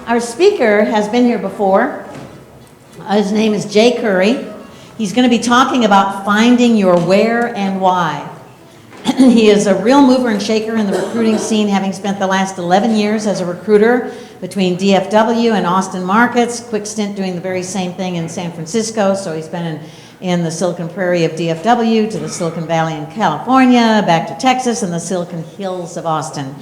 Our speaker has been here before. His name is Jay Curry. He's going to be talking about finding your where and why. He is a real mover and shaker in the recruiting scene, having spent the last 11 years as a recruiter between DFW and Austin markets. Quick stint doing the very same thing in San Francisco. So he's been in the Silicon Prairie of DFW, to the Silicon Valley in California, back to Texas, and the Silicon Hills of Austin.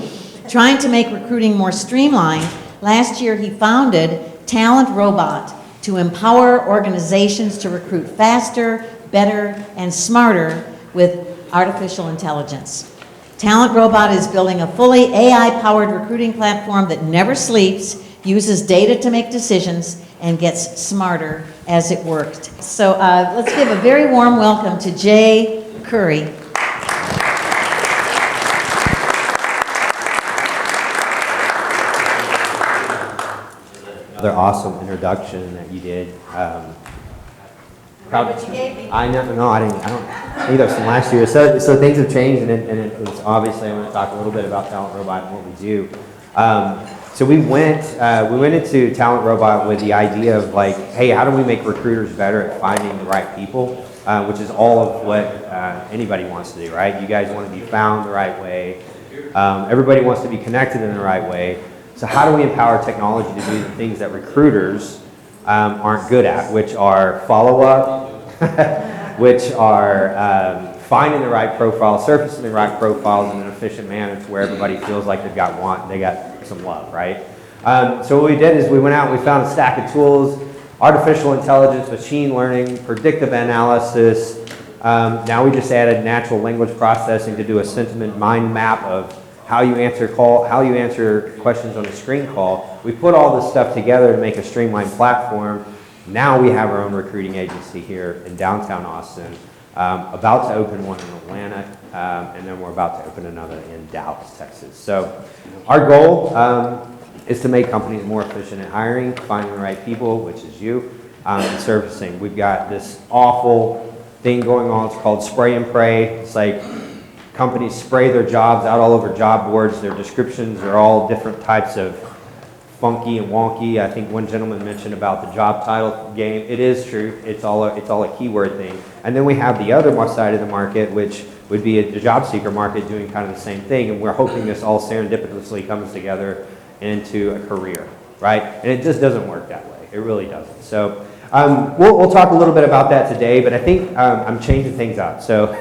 Trying to make recruiting more streamlined, last year he founded Talent Robot to empower organizations to recruit faster, better, and smarter with artificial intelligence. Talent Robot is building a fully AI-powered recruiting platform that never sleeps, uses data to make decisions, and gets smarter as it works. So let's give a very warm welcome to Jay Curry. Another awesome introduction that you did. What you gave me? I know, no, I didn't. I don't. Either from last year. So things have changed, and it's obviously I want to talk a little bit about Talent Robot and what we do. So we went into Talent Robot with the idea of like, hey, how do we make recruiters better at finding the right people, which is all of what anybody wants to do, right? You guys want to be found the right way. Everybody wants to be connected in the right way. So how do we empower technology to do the things that recruiters aren't good at, which are follow-up, which are finding the right profile, surfacing the right profiles in an efficient manner to where everybody feels like they got some love, right? So what we did is we went out and we found a stack of tools, artificial intelligence, machine learning, predictive analysis. Now we just added natural language processing to do a sentiment mind map of how you answer questions on a screen call. We put all this stuff together to make a streamlined platform. Now we have our own recruiting agency here in downtown Austin, about to open one in Atlanta, and then we're about to open another in Dallas, Texas. So our goal is to make companies more efficient at hiring, finding the right people, which is you, and servicing. We've got this awful thing going on. It's called spray and pray. It's like companies spray their jobs out all over job boards. Their descriptions are all different types of funky and wonky. I think one gentleman mentioned about the job title game. It is true. It's all a keyword thing. And then we have the other side of the market, which would be the job seeker market doing kind of the same thing. And we're hoping this all serendipitously comes together into a career, right? And it just doesn't work that way. It really doesn't. So we'll talk a little bit about that today, but I think I'm changing things up. So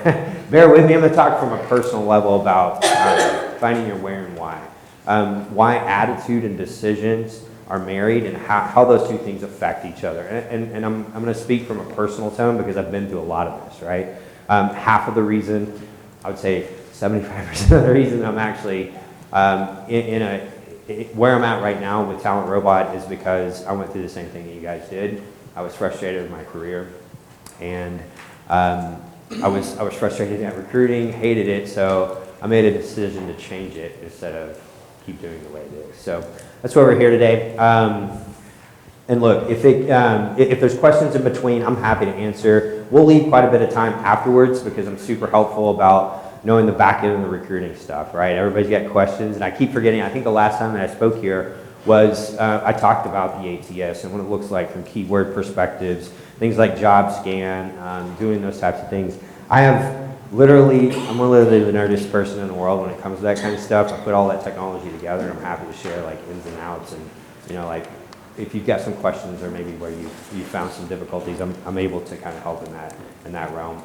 bear with me. I'm going to talk from a personal level about finding your where and why attitude and decisions are married, and how those two things affect each other. And I'm going to speak from a personal tone because I've been through a lot of this, right? Half of the reason, I would say 75% of the reason I'm actually where I'm at right now with Talent Robot is because I went through the same thing that you guys did. I was frustrated with my career, and I was frustrated at recruiting, hated it, so I made a decision to change it instead of keep doing the way it is. So that's why we're here today. And look, if there's questions in between, I'm happy to answer. We'll leave quite a bit of time afterwards because I'm super helpful about knowing the back end of the recruiting stuff, right? Everybody's got questions, and I keep forgetting. I think the last time that I spoke here was I talked about the ATS and what it looks like from keyword perspectives, things like job scan, doing those types of things. I'm literally the nerdiest person in the world when it comes to that kind of stuff. I put all that technology together, and I'm happy to share like ins and outs, and like if you've got some questions or maybe where you found some difficulties, I'm able to kind of help in that realm.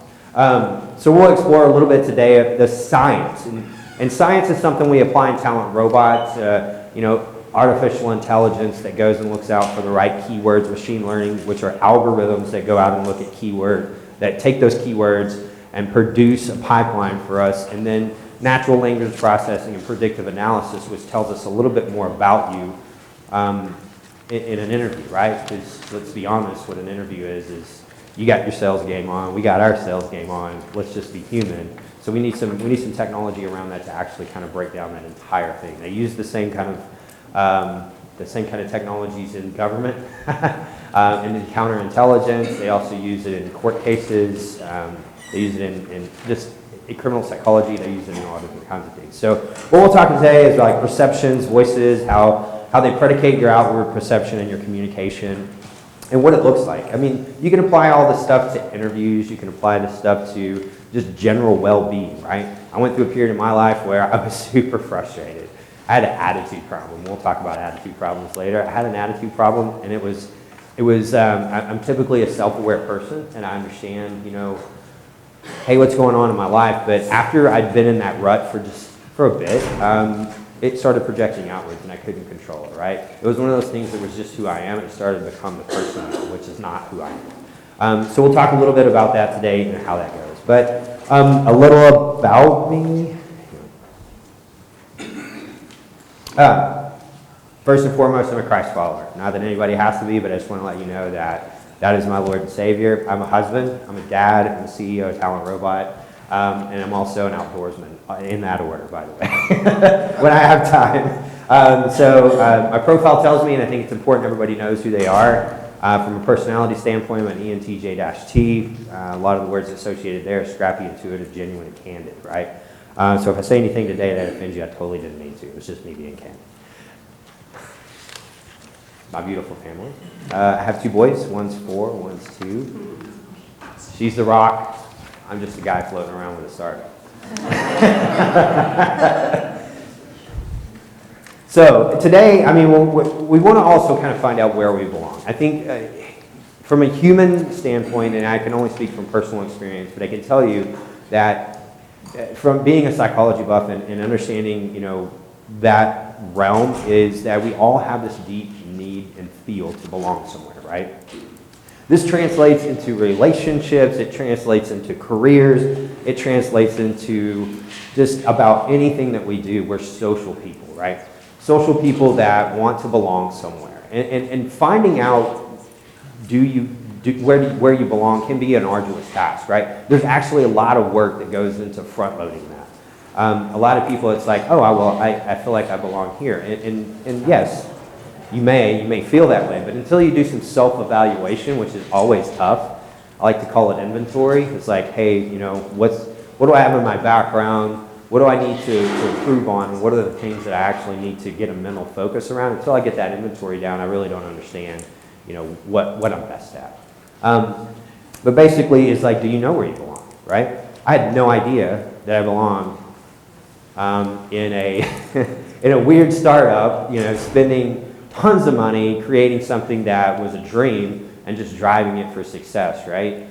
So we'll explore a little bit today of the science, and science is something we apply in Talent Robots. Artificial intelligence that goes and looks out for the right keywords, machine learning, which are algorithms that go out and look at that take those keywords and produce a pipeline for us, and then natural language processing and predictive analysis, which tells us a little bit more about you in an interview, right? Because let's be honest, what an interview is you got your sales game on, we got our sales game on, let's just be human. So we need some technology around that to actually kind of break down that entire thing. They use the same kind of technologies in government and in counterintelligence. They also use it in court cases. They use it in just in criminal psychology. They use it in all different kinds of things. So what we'll talk today is like perceptions, voices, how how they predicate your outward perception and your communication, and what it looks like. I mean, you can apply all this stuff to interviews, you can apply this stuff to just general well-being, right? I went through a period in my life where I was super frustrated. I had an attitude problem. We'll talk about attitude problems later. I had an attitude problem, and I'm typically a self-aware person, and I understand, hey, what's going on in my life? But after I'd been in that rut for a bit, it started projecting outwards, and I couldn't control it, right? It was one of those things that was just who I am. It started to become the person, which is not who I am. So we'll talk a little bit about that today and how that goes. But a little about me. First and foremost, I'm a Christ follower. Not that anybody has to be, but I just want to let you know that that is my Lord and Savior. I'm a husband, I'm a dad, I'm the CEO of Talent Robot, and I'm also an outdoorsman, in that order, by the way, when I have time. So my profile tells me, and I think it's important everybody knows who they are. From a personality standpoint, I'm an ENTJ-T. A lot of the words associated there are scrappy, intuitive, genuine, and candid, right? So if I say anything today that offends you, I totally didn't mean to. It was just me being candid. My beautiful family. I have 2 boys. One's 4, one's 2. She's the rock. I'm just a guy floating around with a startup. So today, I mean, we want to also kind of find out where we belong. I think from a human standpoint, and I can only speak from personal experience, but I can tell you that from being a psychology buff and understanding, that realm is that we all have this deep need and feel to belong somewhere, right? This translates into relationships, it translates into careers, it translates into just about anything that we do. We're social people, right? Social people that want to belong somewhere. And finding out where you belong can be an arduous task, right? There's actually a lot of work that goes into front-loading that. A lot of people, it's like, oh, I feel like I belong here. And yes, you may feel that way, but until you do some self-evaluation, which is always tough, I like to call it inventory. It's like, hey, what do I have in my background? What do I need to improve on? What are the things that I actually need to get a mental focus around? Until I get that inventory down, I really don't understand, what I'm best at. But basically, it's like, do you know where you belong, right? I had no idea that I belonged in a weird startup, spending tons of money creating something that was a dream and just driving it for success, right?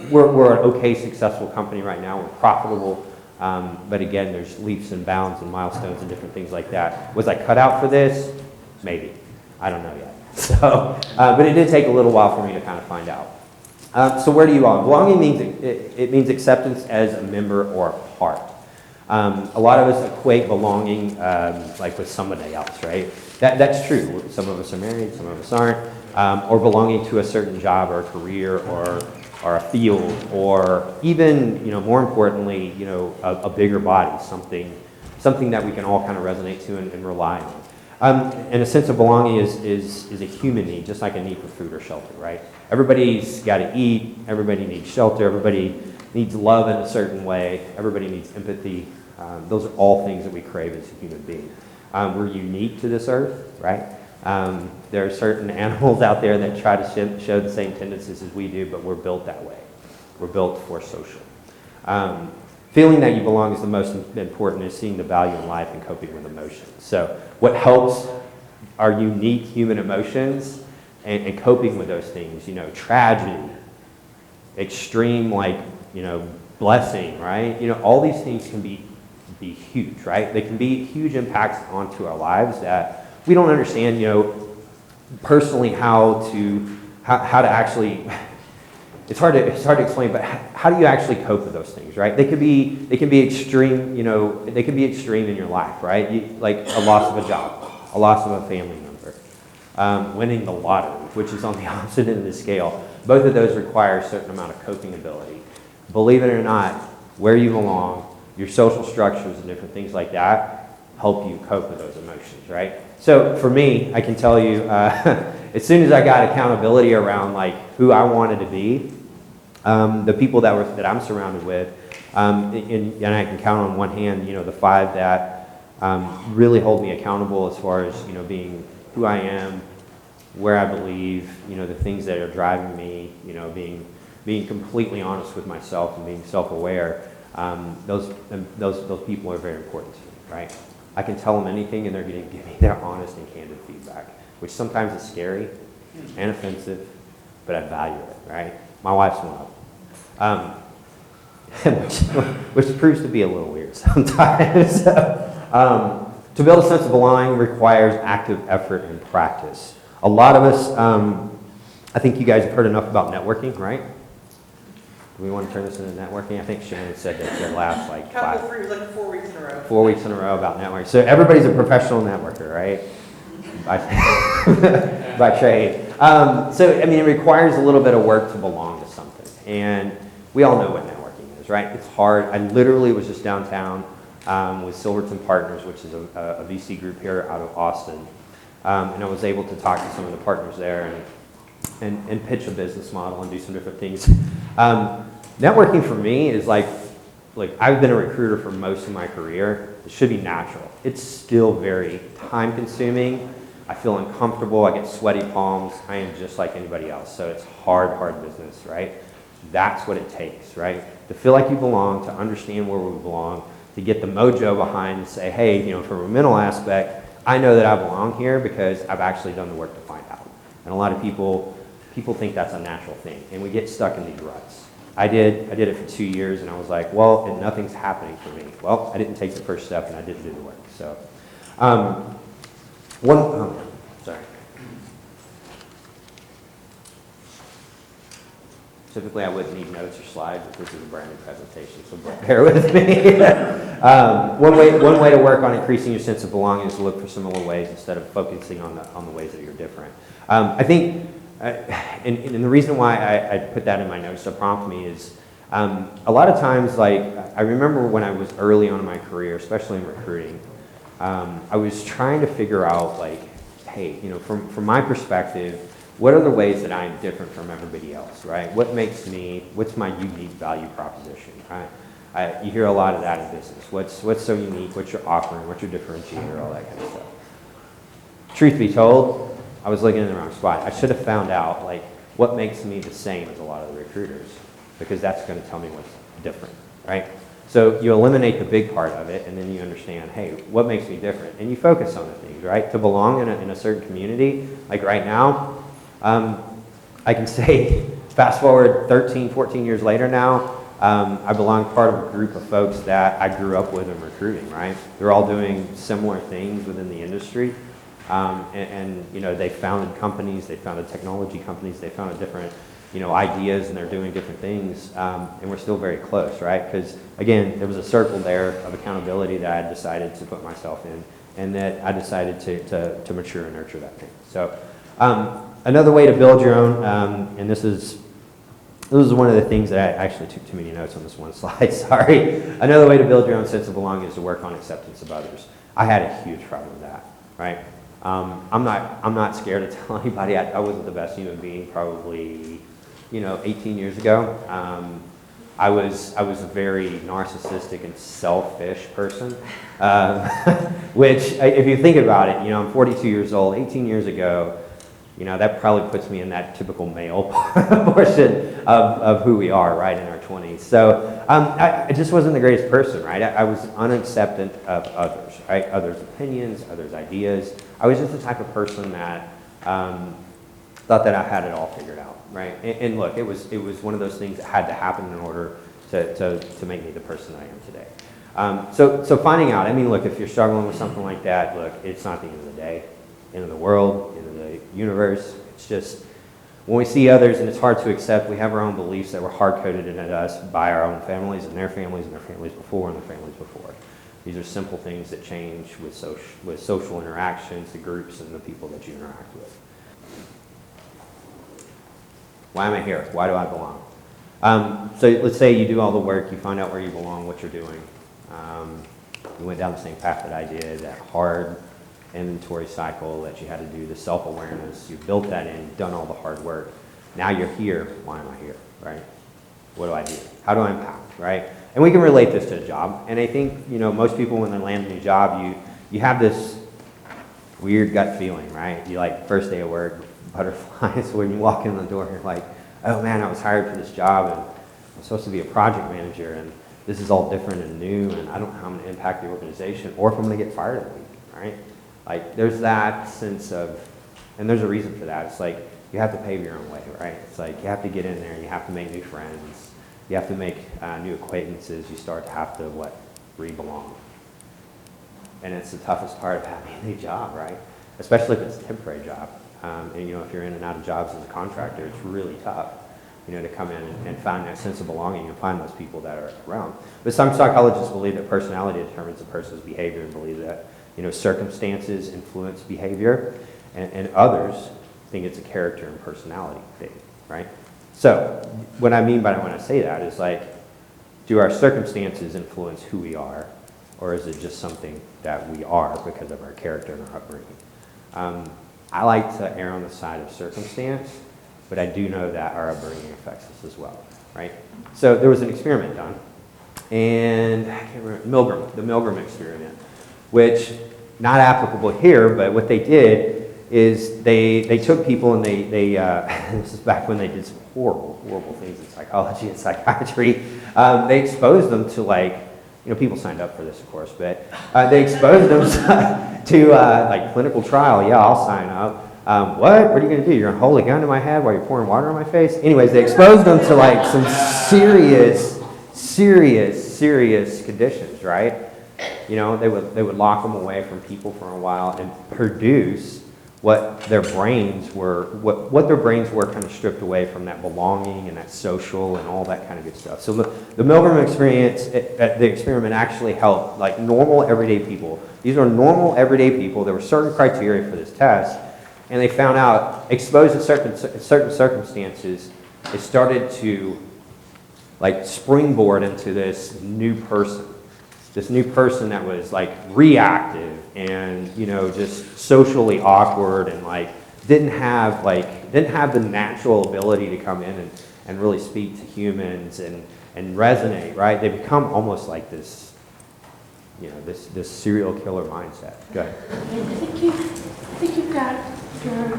We're an okay, successful company right now. We're profitable, but again, there's leaps and bounds and milestones and different things like that. Was I cut out for this? Maybe. I don't know yet. So, but it did take a little while for me to kind of find out. So where do you belong? Belonging means it means acceptance as a member or a part. A lot of us equate belonging like with somebody else, right? That's true. Some of us are married, some of us aren't, or belonging to a certain job or a career or a field, or even, more importantly, a bigger body, something that we can all kind of resonate to and rely on. And a sense of belonging is a human need, just like a need for food or shelter, right? Everybody's got to eat, everybody needs shelter, everybody needs love in a certain way, everybody needs empathy. Those are all things that we crave as a human being. We're unique to this earth, right? There are certain animals out there that try to show the same tendencies as we do, but we're built that way. We're built for social. Feeling that you belong is the most important, is seeing the value in life and coping with emotions. So what helps our unique human emotions and coping with those things, tragedy, extreme, blessing, right? All these things can be huge, right? They can be huge impacts onto our lives that we don't understand, personally how to actually, it's hard to explain, but how do you actually cope with those things, right? They can be extreme, they can be extreme in your life, right? Like a loss of a job, a loss of a family member, winning the lottery, which is on the opposite end of the scale. Both of those require a certain amount of coping ability. Believe it or not, where you belong, your social structures and different things like that help you cope with those emotions, right? So for me, I can tell you, as soon as I got accountability around who I wanted to be, the people that I'm surrounded with, and I can count on one hand, the 5 that really hold me accountable as far as, being who I am, where I believe, the things that are driving me, being completely honest with myself and being self-aware. Those people are very important to me, right? I can tell them anything and they're going to give me their honest and candid feedback, which sometimes is scary and offensive, but I value it, right? My wife's one of them, which proves to be a little weird sometimes. To build a sense of belonging requires active effort and practice. A lot of us, I think you guys have heard enough about networking, right? Do we want to turn this into networking? I think Shannon said that the last like 4 weeks in a row. 4 weeks in a row about networking. So everybody's a professional networker, right? By trade. So, I mean, it requires a little bit of work to belong to something. And we all know what networking is, right? It's hard. I literally was just downtown with Silverton Partners, which is a VC group here out of Austin. And I was able to talk to some of the partners there and pitch a business model and do some different things. Networking for me is like I've been a recruiter for most of my career. It should be natural. It's still very time consuming. I feel uncomfortable. I get sweaty palms. I am just like anybody else. So it's hard business, right? That's what it takes, right? To feel like you belong, to understand where we belong, to get the mojo behind and say, hey, from a mental aspect, I know that I belong here because I've actually done the work to find out. And a lot of people think that's a natural thing, and we get stuck in these ruts. I did it for 2 years, and I was like, well, and nothing's happening for me. Well, I didn't take the first step, and I didn't do the work. So, sorry. Typically, I wouldn't need notes or slides, but this is a brand new presentation, so bear with me. One way to work on increasing your sense of belonging is to look for similar ways instead of focusing on the ways that you're different. I think, and the reason why I put that in my notes to prompt me is a lot of times, like, I remember when I was early on in my career, especially in recruiting, I was trying to figure out, like, hey, from my perspective, what are the ways that I'm different from everybody else, right? What's my unique value proposition, right? You hear a lot of that in business. What's so unique? What's your offering? What's your differentiator? All that kind of stuff. Truth be told, I was looking in the wrong spot. I should have found out, like, what makes me the same as a lot of the recruiters, because that's going to tell me what's different, right? So you eliminate the big part of it, and then you understand, hey, what makes me different? And you focus on the things, right? To belong in a certain community, like right now, I can say, fast forward 13, 14 years later now, I belong part of a group of folks that I grew up with in recruiting, right? They're all doing similar things within the industry. And they founded companies, they founded technology companies, they founded different, ideas, and they're doing different things. And we're still very close, right? Because, again, there was a circle there of accountability that I decided to put myself in, and that I decided to mature and nurture that thing. So, another way to build your own, and this is one of the things that I actually took too many notes on this one slide, sorry. Another way to build your own sense of belonging is to work on acceptance of others. I had a huge problem with that, right? I'm not scared to tell anybody I wasn't the best human being probably, 18 years ago. I was a very narcissistic and selfish person, which, if you think about it, I'm 42 years old. 18 years ago, that probably puts me in that typical male portion of who we are, right, in our 20s. So I just wasn't the greatest person, right? I was unacceptant of others, right? Others' opinions, others' ideas. I was just the type of person that thought that I had it all figured out, right? And look, it was one of those things that had to happen in order to make me the person I am today. So finding out, look, if you're struggling with something like that, look, it's not the end of the day, end of the world, end of the universe. It's just when we see others and it's hard to accept, we have our own beliefs that were hard-coded into us by our own families and their families before and their families before. These are simple things that change with social interactions, the groups, and the people that you interact with. Why am I here? Why do I belong? So let's say you do all the work, you find out where you belong, what you're doing. You went down the same path that I did, that hard inventory cycle that you had to do, the self-awareness. You built that in, you've done all the hard work. Now you're here. Why am I here, right? What do I do? How do I impact, right? And we can relate this to a job. And I think, most people when they land a new job, you have this weird gut feeling, right? You like first day of work, butterflies when you walk in the door, you're like, oh man, I was hired for this job and I'm supposed to be a project manager and this is all different and new and I don't know how I'm going to impact the organization or if I'm going to get fired in a week, right? Like there's that sense of, and there's a reason for that. It's like you have to pave your own way, right? It's like you have to get in there, you have to make new friends, you have to make new acquaintances, you start to have to, re-belong. And it's the toughest part of having a new job, right? Especially if it's a temporary job. And if you're in and out of jobs as a contractor, it's really tough, to come in and find that sense of belonging and find those people that are around. But some psychologists believe that personality determines a person's behavior and believe that, circumstances influence behavior, and others think it's a character and personality thing, right? So what I mean by when I say that is like, do our circumstances influence who we are, or is it just something that we are because of our character and our upbringing? I like to err on the side of circumstance, but I do know that our upbringing affects us as well, right? So there was an experiment done, and I can't remember, the Milgram experiment, which not applicable here, but what they did is they took people and they this is back when they did some horrible things in psychology and psychiatry. They exposed them to people signed up for this, of course, but they exposed them to clinical trial. Yeah, I'll sign up. What are you going to do? You're going to hold a gun to my head while you're pouring water on my face? Anyways, they exposed them to some serious conditions, right? They would lock them away from people for a while and produce what their brains were kind of stripped away from that belonging and that social and all that kind of good stuff. So the Milgram experience, the experiment actually helped normal everyday people. These are normal everyday people. There were certain criteria for this test, and they found out exposed to certain circumstances, it started to springboard into this new person. This new person that was reactive and just socially awkward and didn't have the natural ability to come in and really speak to humans and resonate, right? They become almost like this this serial killer mindset. Go ahead. I think you've got your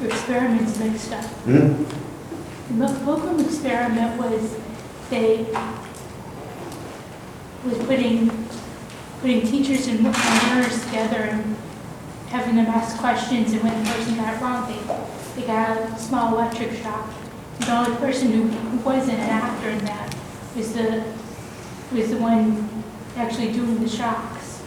experiments mixed up. Mm-hmm. The Milgram experiment was putting teachers and learners together and having them ask questions, and when the person got it wrong, they got a small electric shock. The only person who wasn't an actor in that was the one actually doing the shocks.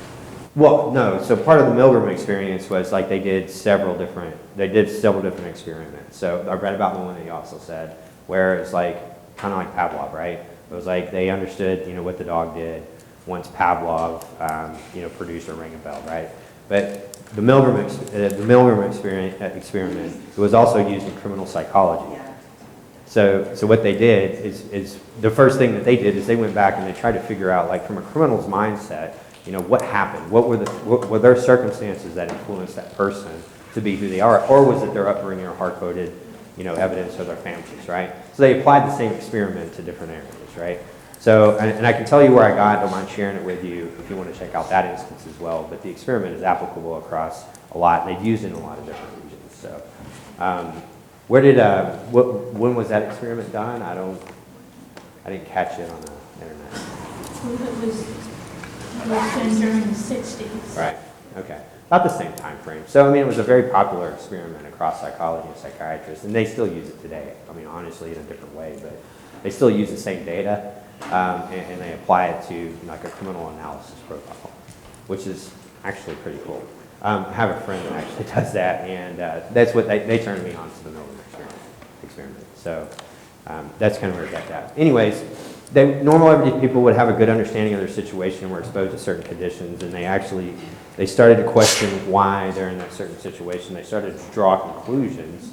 Well, no. So part of the Milgram experience was they did several different experiments. So I read about the one that you also said, where it's kind of like Pavlov, right? It was they understood, what the dog did once Pavlov, produced or rang a bell, right? But the Milgram experiment, it was also used in criminal psychology. So what they did is the first thing that they did is they went back and they tried to figure out, from a criminal's mindset, what happened? What were their circumstances that influenced that person to be who they are, or was it their upbringing or hard-coded, evidence of their families, right? So they applied the same experiment to different areas, right? So, and I can tell you where I got, I don't mind sharing it with you if you want to check out that instance as well, but the experiment is applicable across a lot, and they've used it in a lot of different regions. So, when was that experiment done? I didn't catch it on the internet. It was done during the 60s. Right, okay. About the same time frame. So, it was a very popular experiment across psychology and psychiatrists, and they still use it today. Honestly, in a different way, but they still use the same data, and they apply it to a criminal analysis profile, which is actually pretty cool. I have a friend that actually does that, and that's what they turned me on to the Milgram experiment. So that's kind of where it got that. Anyways, normal everyday people would have a good understanding of their situation, were exposed to certain conditions, and they started to question why they're in that certain situation. They started to draw conclusions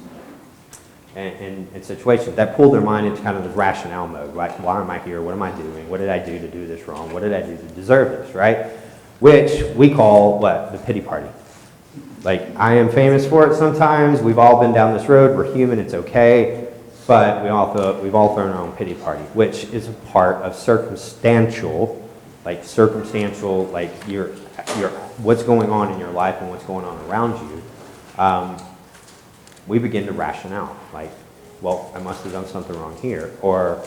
and situations that pulled their mind into kind of the rationale mode, right? Why am I here? What am I doing? What did I do to do this wrong? What did I do to deserve this, right? Which we call, the pity party. I am famous for it sometimes. We've all been down this road. We're human. It's okay. but we've all thrown our own pity party, which is a part of circumstantial, like your what's going on in your life and what's going on around you. We begin to ration out, like, well, I must have done something wrong here, or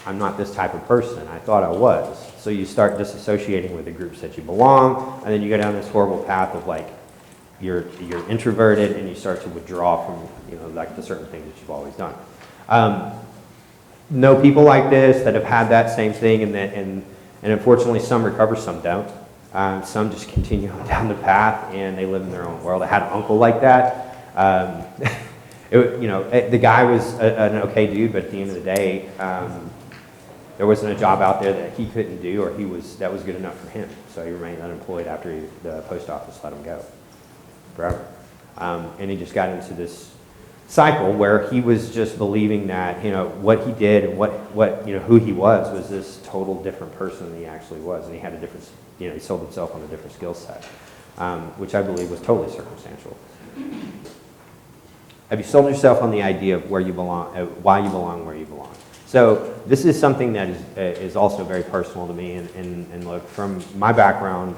I'm not this type of person. I thought I was. So you start disassociating with the groups that you belong, and then you go down this horrible path of like, you're introverted and you start to withdraw from, like the certain things that you've always done. Know people like this that have had that same thing, and unfortunately some recover, some don't. Some just continue on down the path and they live in their own world. I had an uncle like that. The guy was an okay dude, but at the end of the day, there wasn't a job out there that he couldn't do, or that was good enough for him. So he remained unemployed after the post office let him go forever. And he just got into this cycle where he was just believing that, what he did and who he was this total different person than he actually was. And he had a different, he sold himself on a different skill set, which I believe was totally circumstantial. Have you sold yourself on the idea of where you belong, why you belong where you belong? So this is something that is also very personal to me, and look, from my background,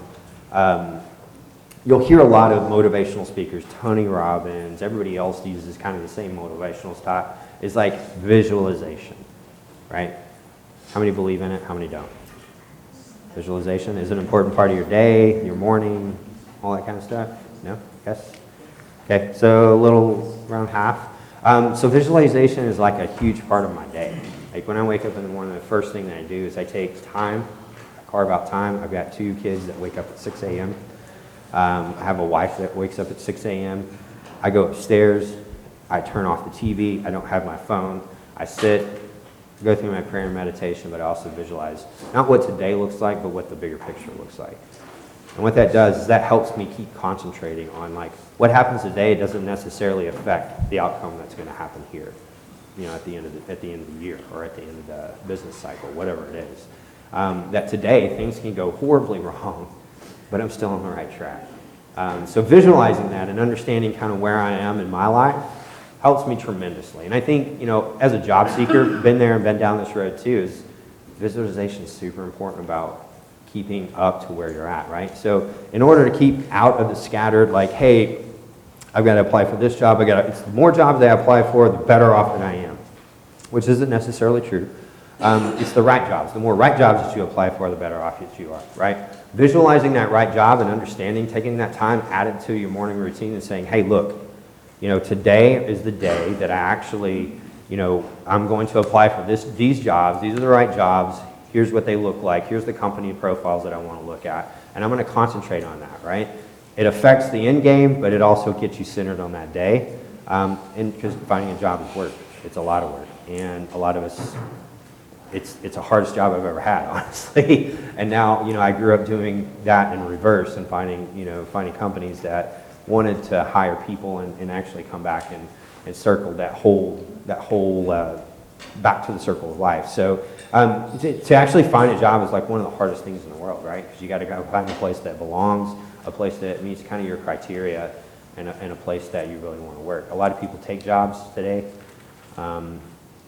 you'll hear a lot of motivational speakers, Tony Robbins, everybody else uses kind of the same motivational stuff. It's like visualization, right? How many believe in it? How many don't? Visualization is an important part of your day, your morning, all that kind of stuff? No? Yes? Okay, so a little around half. So visualization is like a huge part of my day. Like when I wake up in the morning, the first thing that I do is I take time, I carve out time. I've got 2 kids that wake up at 6 a.m. I have a wife that wakes up at 6 a.m. I go upstairs, I turn off the TV, I don't have my phone, I sit, go through my prayer and meditation, but I also visualize not what today looks like, but what the bigger picture looks like. And what that does is that helps me keep concentrating on like what happens today doesn't necessarily affect the outcome that's going to happen here, at the end of the year or at the end of the business cycle, whatever it is. That today things can go horribly wrong, but I'm still on the right track. So visualizing that and understanding kind of where I am in my life helps me tremendously. And I think, as a job seeker, been there and been down this road too, is visualization is super important about keeping up to where you're at, right? So in order to keep out of the scattered, like, hey, I've got to apply for this job, it's the more jobs I apply for, the better off that I am, which isn't necessarily true. It's the right jobs. The more right jobs that you apply for, the better off that you are, right? Visualizing that right job and understanding, taking that time, add it to your morning routine and saying, hey, look, today is the day that I actually, I'm going to apply for these jobs. These are the right jobs. Here's what they look like. Here's the company profiles that I want to look at. And I'm going to concentrate on that, right? It affects the end game, but it also gets you centered on that day. And because finding a job is work. It's a lot of work. And a lot of us, it's the hardest job I've ever had, honestly. And now, I grew up doing that in reverse and finding companies that wanted to hire people and actually come back and circle that whole back to the circle of life. So to actually find a job is like one of the hardest things in the world, right? Because you got to go find a place that belongs, a place that meets kind of your criteria, and a place that you really want to work. A lot of people take jobs today, and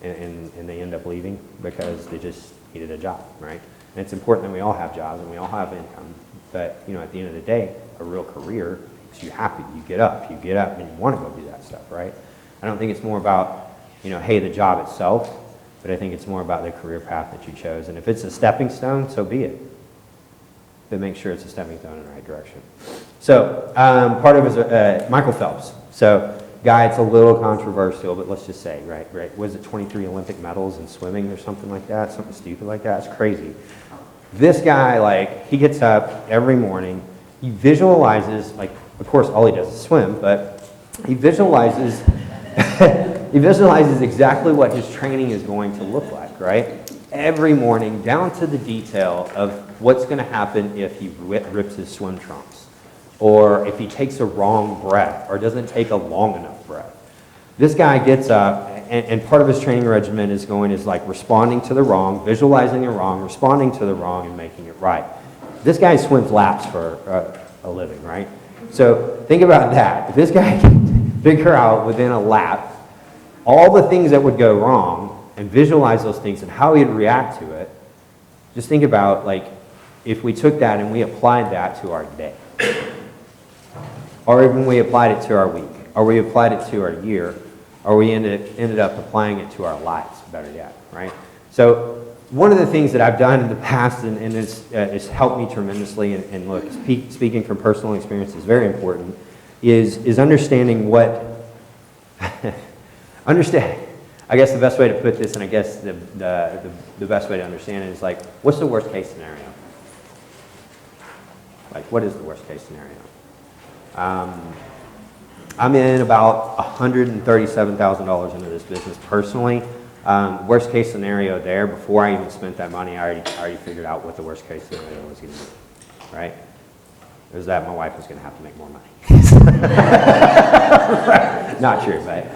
they end up leaving because they just needed a job, right? And it's important that we all have jobs and we all have income, but at the end of the day, a real career makes you happy. You get up and you want to go do that stuff, right? I don't think it's more about hey, the job itself, but I think it's more about the career path that you chose. And if it's a stepping stone, so be it. But make sure it's a stepping stone in the right direction. So part of it is Michael Phelps. So guy, it's a little controversial, but let's just say, right? Was it 23 Olympic medals in swimming or something like that? Something stupid like that? It's crazy. This guy, he gets up every morning. He visualizes, of course, all he does is swim, but he visualizes he visualizes exactly what his training is going to look like, right? Every morning, down to the detail of what's going to happen if he rips his swim trunks, or if he takes a wrong breath, or doesn't take a long enough breath. This guy gets up, and part of his training regimen is responding to the wrong, visualizing the wrong, responding to the wrong, and making it right. This guy swims laps for a living, right? So think about that. If this guy can figure out within a lap all the things that would go wrong and visualize those things and how he'd react to it, just think about like if we took that and we applied that to our day, or even we applied it to our week, or we applied it to our year, or we ended up applying it to our lives, better yet, right? So one of the things that I've done in the past, and it's helped me tremendously, and look, speaking from personal experience is very important, is understanding what, I guess the best way to put this, and I guess the best way to understand it is like, what's the worst case scenario? Like, what is the worst case scenario? I'm in about $137,000 into this business personally. Worst case scenario there, before I even spent that money, I already figured out what the worst case scenario was going to be, right? It was that my wife was going to have to make more money. Not true, but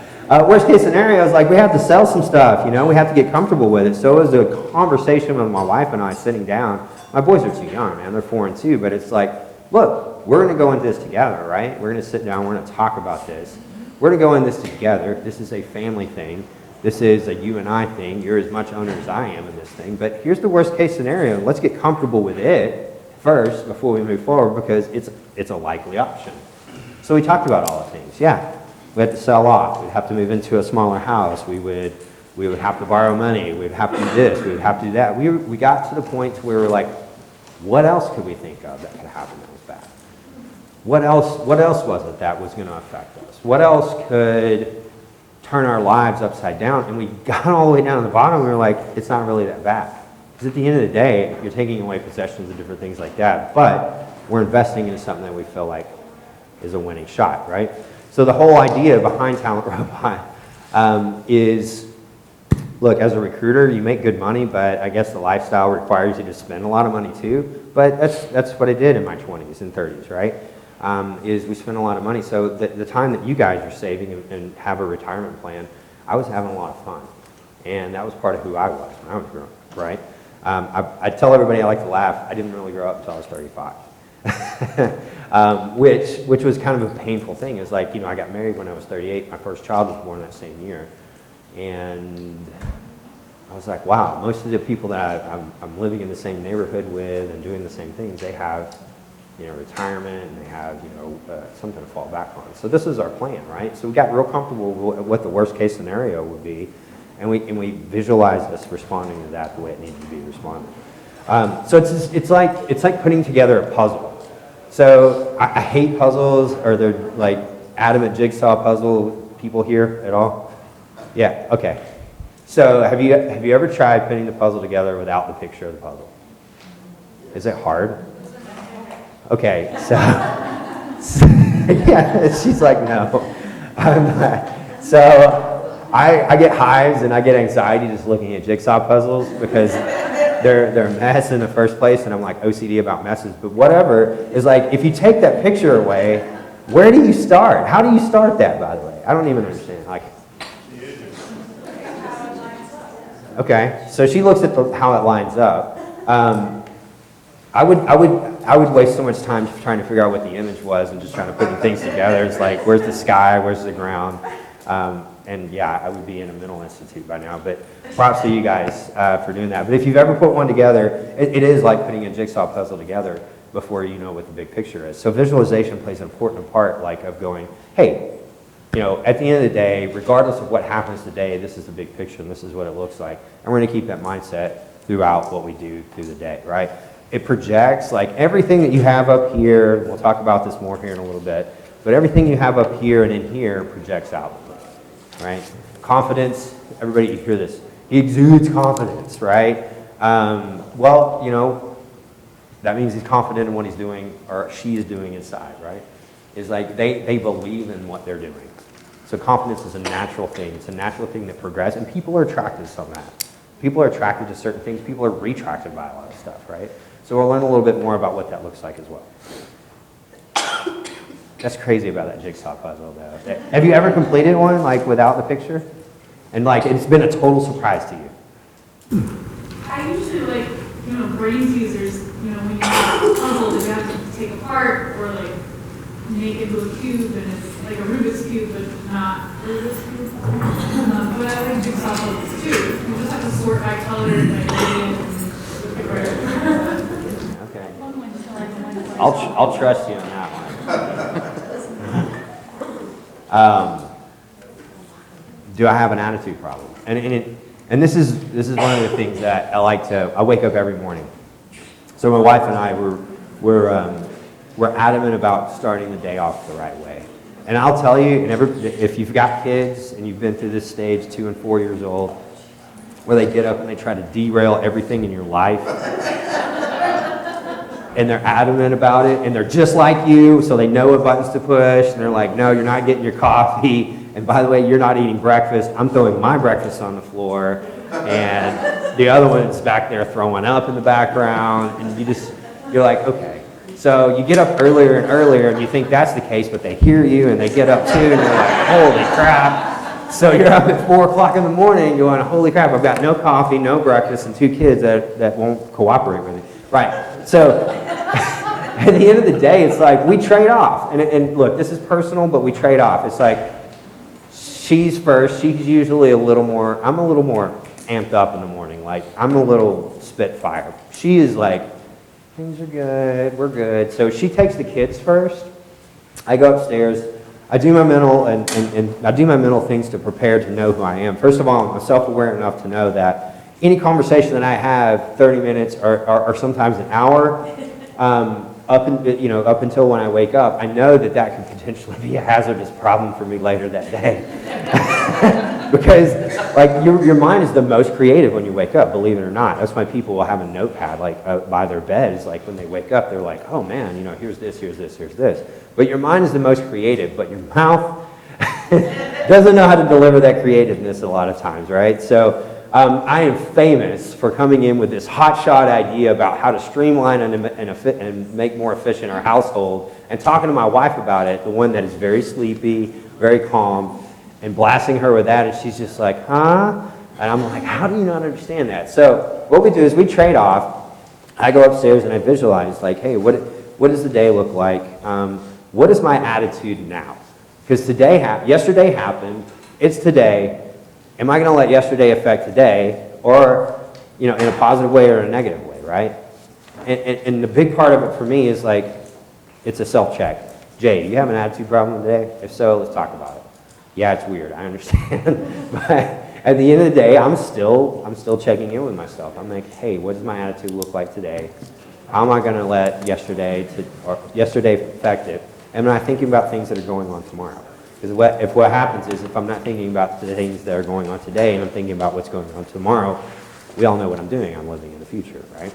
worst case scenario is like we have to sell some stuff, you know, we have to get comfortable with it. So it was a conversation with my wife and I sitting down. My boys are too young, man, they're 4 and 2, but it's like, look, we're going to go into this together, right? We're going to sit down, we're going to talk about this. We're going to go in this together. This is a family thing. This is a you and I thing. You're as much owner as I am in this thing. But here's the worst case scenario. Let's get comfortable with it first before we move forward, because it's a likely option. So we talked about all the things. Yeah, we had to sell off. We'd have to move into a smaller house. We would have to borrow money. We'd have to do this. We would have to do that. We got to the point where we were like, what else could we think of that could happen that was bad? What else was it that was going to affect us? What else could turn our lives upside down? And we got all the way down to the bottom, and we were like, it's not really that bad. Because at the end of the day, you're taking away possessions and different things like that, but we're investing into something that we feel like is a winning shot, right? So the whole idea behind Talent Robot is, look, as a recruiter, you make good money, but I guess the lifestyle requires you to spend a lot of money too. But that's what I did in my 20s and 30s, right? Is we spend a lot of money. So the time that you guys are saving and have a retirement plan, I was having a lot of fun. And that was part of who I was when I was growing up, right? I tell everybody I like to laugh. I didn't really grow up until I was 35. Which was kind of a painful thing. It was like, you know, I got married when I was 38. My first child was born that same year. And I was like, wow, most of the people that I'm living in the same neighborhood with and doing the same things, they have, you know, retirement, and they have, you know, something to fall back on. So this is our plan, right? So we got real comfortable with what the worst case scenario would be, and we visualized us responding to that the way it needed to be responded. So it's like putting together a puzzle. So I hate puzzles, or they're like adamant jigsaw puzzle people here at all? Yeah, okay. So have you ever tried putting the puzzle together without the picture of the puzzle? Is it hard? Okay, so yeah, she's like, no, I'm not. So I get hives and I get anxiety just looking at jigsaw puzzles, because they're a mess in the first place, and I'm like OCD about messes. But whatever, is like, if you take that picture away, where do you start? How do you start that, by the way? I don't even understand. Like, okay, so she looks at how it lines up. I would waste so much time just trying to figure out what the image was and just trying to put things together. It's like, where's the sky, where's the ground? And yeah, I would be in a mental institute by now, but props to you guys for doing that. But if you've ever put one together, it is like putting a jigsaw puzzle together before you know what the big picture is. So visualization plays an important part, like of going, hey, you know, at the end of the day, regardless of what happens today, this is the big picture and this is what it looks like. And we're going to keep that mindset throughout what we do through the day, right? It projects, like everything that you have up here, we'll talk about this more here in a little bit, but everything you have up here and in here projects out, right? Confidence, everybody, you hear this, he exudes confidence, right? Well, you know, that means he's confident in what he's doing, or she is doing inside, right? It's like they believe in what they're doing. So confidence is a natural thing. It's a natural thing that progresses, and people are attracted to some of that. People are attracted to certain things. People are retracted by a lot of stuff, right? So we'll learn a little bit more about what that looks like as well. That's crazy about that jigsaw puzzle, though. Have you ever completed one, like, without the picture? And, like, it's been a total surprise to you. I usually like, you know, brain teasers, you know, when you have a puzzle that you have to take apart or like make into a cube, and it's like a Rubik's Cube, but not Rubik's Cube. But I like jigsaw puzzles too. You just have to sort by color and by name and pick where. Okay. One one's still like one place. I'll trust you on that one. Do I have an attitude problem? And this is one of the things that I wake up every morning. So my wife and I, we're adamant about starting the day off the right way. And I'll tell you, if you've got kids and you've been through this stage, 2 and 4 years old, where they get up and they try to derail everything in your life, and they're adamant about it, and they're just like you, so they know what buttons to push, and they're like, no, you're not getting your coffee, and by the way, you're not eating breakfast. I'm throwing my breakfast on the floor, and the other one's back there throwing up in the background, and you're like, okay. So you get up earlier and earlier, and you think that's the case, but they hear you, and they get up too, and you're like, holy crap. So you're up at 4 o'clock in the morning going, holy crap, I've got no coffee, no breakfast, and 2 kids that won't cooperate with me. Right, so at the end of the day, it's like we trade off. And look, this is personal, but we trade off. It's like she's first. She's usually I'm a little more amped up in the morning. Like, I'm a little spitfire. She is like, things are good, we're good. So she takes the kids first. I go upstairs. I do my mental and I do my mental things to prepare to know who I am. First of all, I'm self-aware enough to know that any conversation that I have, 30 minutes or sometimes an hour, up until when I wake up, I know that could potentially be a hazardous problem for me later that day. Because like your mind is the most creative when you wake up, believe it or not. That's why people will have a notepad like by their bed. It's like when they wake up, they're like, oh man, here's this, here's this, here's this. But your mind is the most creative, but your mouth doesn't know how to deliver that creativeness a lot of times, right? So I am famous for coming in with this hotshot idea about how to streamline and make more efficient our household, and talking to my wife about it, the one that is very sleepy, very calm, and blasting her with that, and she's just like, huh? And I'm like, how do you not understand that? So what we do is we trade off. I go upstairs and I visualize, like, hey, what does the day look like? What is my attitude now? Because yesterday happened, it's today. Am I going to let yesterday affect today, or in a positive way or a negative way, right? And the big part of it for me is like, it's a self-check. Jay, do you have an attitude problem today? If so, let's talk about it. Yeah, it's weird, I understand. But at the end of the day, I'm still checking in with myself. I'm like, hey, what does my attitude look like today? How am I going to let yesterday affect it? Am I thinking about things that are going on tomorrow? Because what happens is if I'm not thinking about the things that are going on today and I'm thinking about what's going on tomorrow, we all know what I'm doing. I'm living in the future, right?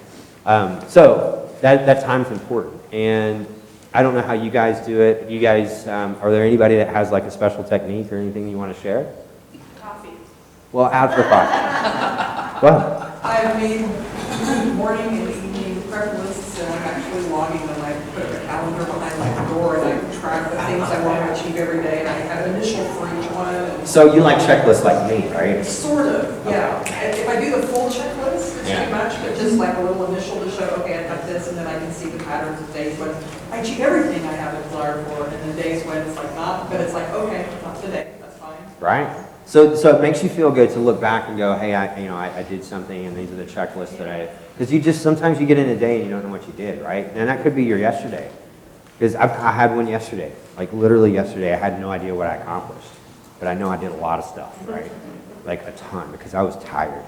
So that time's important. And I don't know how you guys do it. You guys, are there anybody that has like a special technique or anything you want to share? Coffee. Well, out for coffee. Go ahead. I've made morning and evening prep lists, and I'm actually logging them. I put a calendar behind my door, and I track the things I want to achieve every day, and I have an initial for each one. And So you like checklists like me, right? sort of, yeah. If I do the full checklist, it's too much, but just like a little initial to show, okay, I've got this, and then I can see the patterns of days when I achieve everything I have a desire for, and the days when it's like not, but it's like, okay, not today, that's fine. Right? So it makes you feel good to look back and go, hey, I did something, and these are the checklists that because sometimes you get in a day and you don't know what you did, right? And that could be your yesterday. Because I had one yesterday, like literally yesterday, I had no idea what I accomplished. But I know I did a lot of stuff, right? Like a ton, because I was tired.